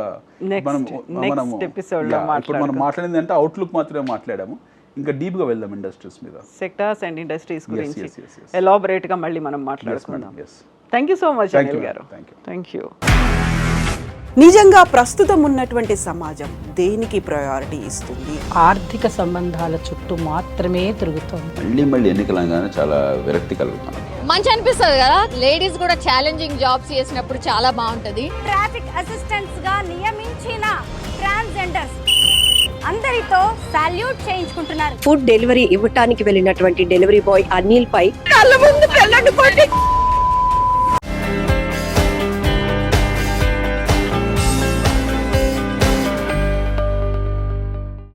ఇప్పుడు మనం మాట్లాడింది అంటే అవుట్లుక్ మాత్రమే మాట్లాడాము. ఇంకా డీప్గా వెళ్దాం ఇండస్ట్రీస్ మీద, సెక్టార్స్ అండ్ ఇండస్ట్రీస్ గురించి ఎలాబొరేట్గా మళ్ళీ మనం మాట్లాడుకుందాం. Thank you so much Anil garu. Thank you. నిజంగా ప్రస్తుతం ఉన్నటువంటి సమాజం దేనికి ప్రయారిటీ ఇస్తుంది? ఆర్థిక సంబంధాల చుట్టూ మాత్రమే తిరుగుతుంది. మళ్ళీ ఎన్నికలంగానే చాలా విరక్తి కలుగుతాను. మంచి అనిపిస్తుంది కదా, లేడీస్ కూడా ఛాలెంజింగ్ జాబ్స్ చేసినప్పుడు చాలా బాగుంటది. ట్రాఫిక్ అసిస్టెంట్స్ గా నియమించిన ట్రాన్స్జెండర్స్ అందరితో సాల్యూట్ చేయించుకుంటున్నారు. ఫుడ్ డెలివరీ ఇవ్వటానికి వెళ్ళినటువంటి డెలివరీ బాయ్ అనిల్ పై కళ్ళ ముందు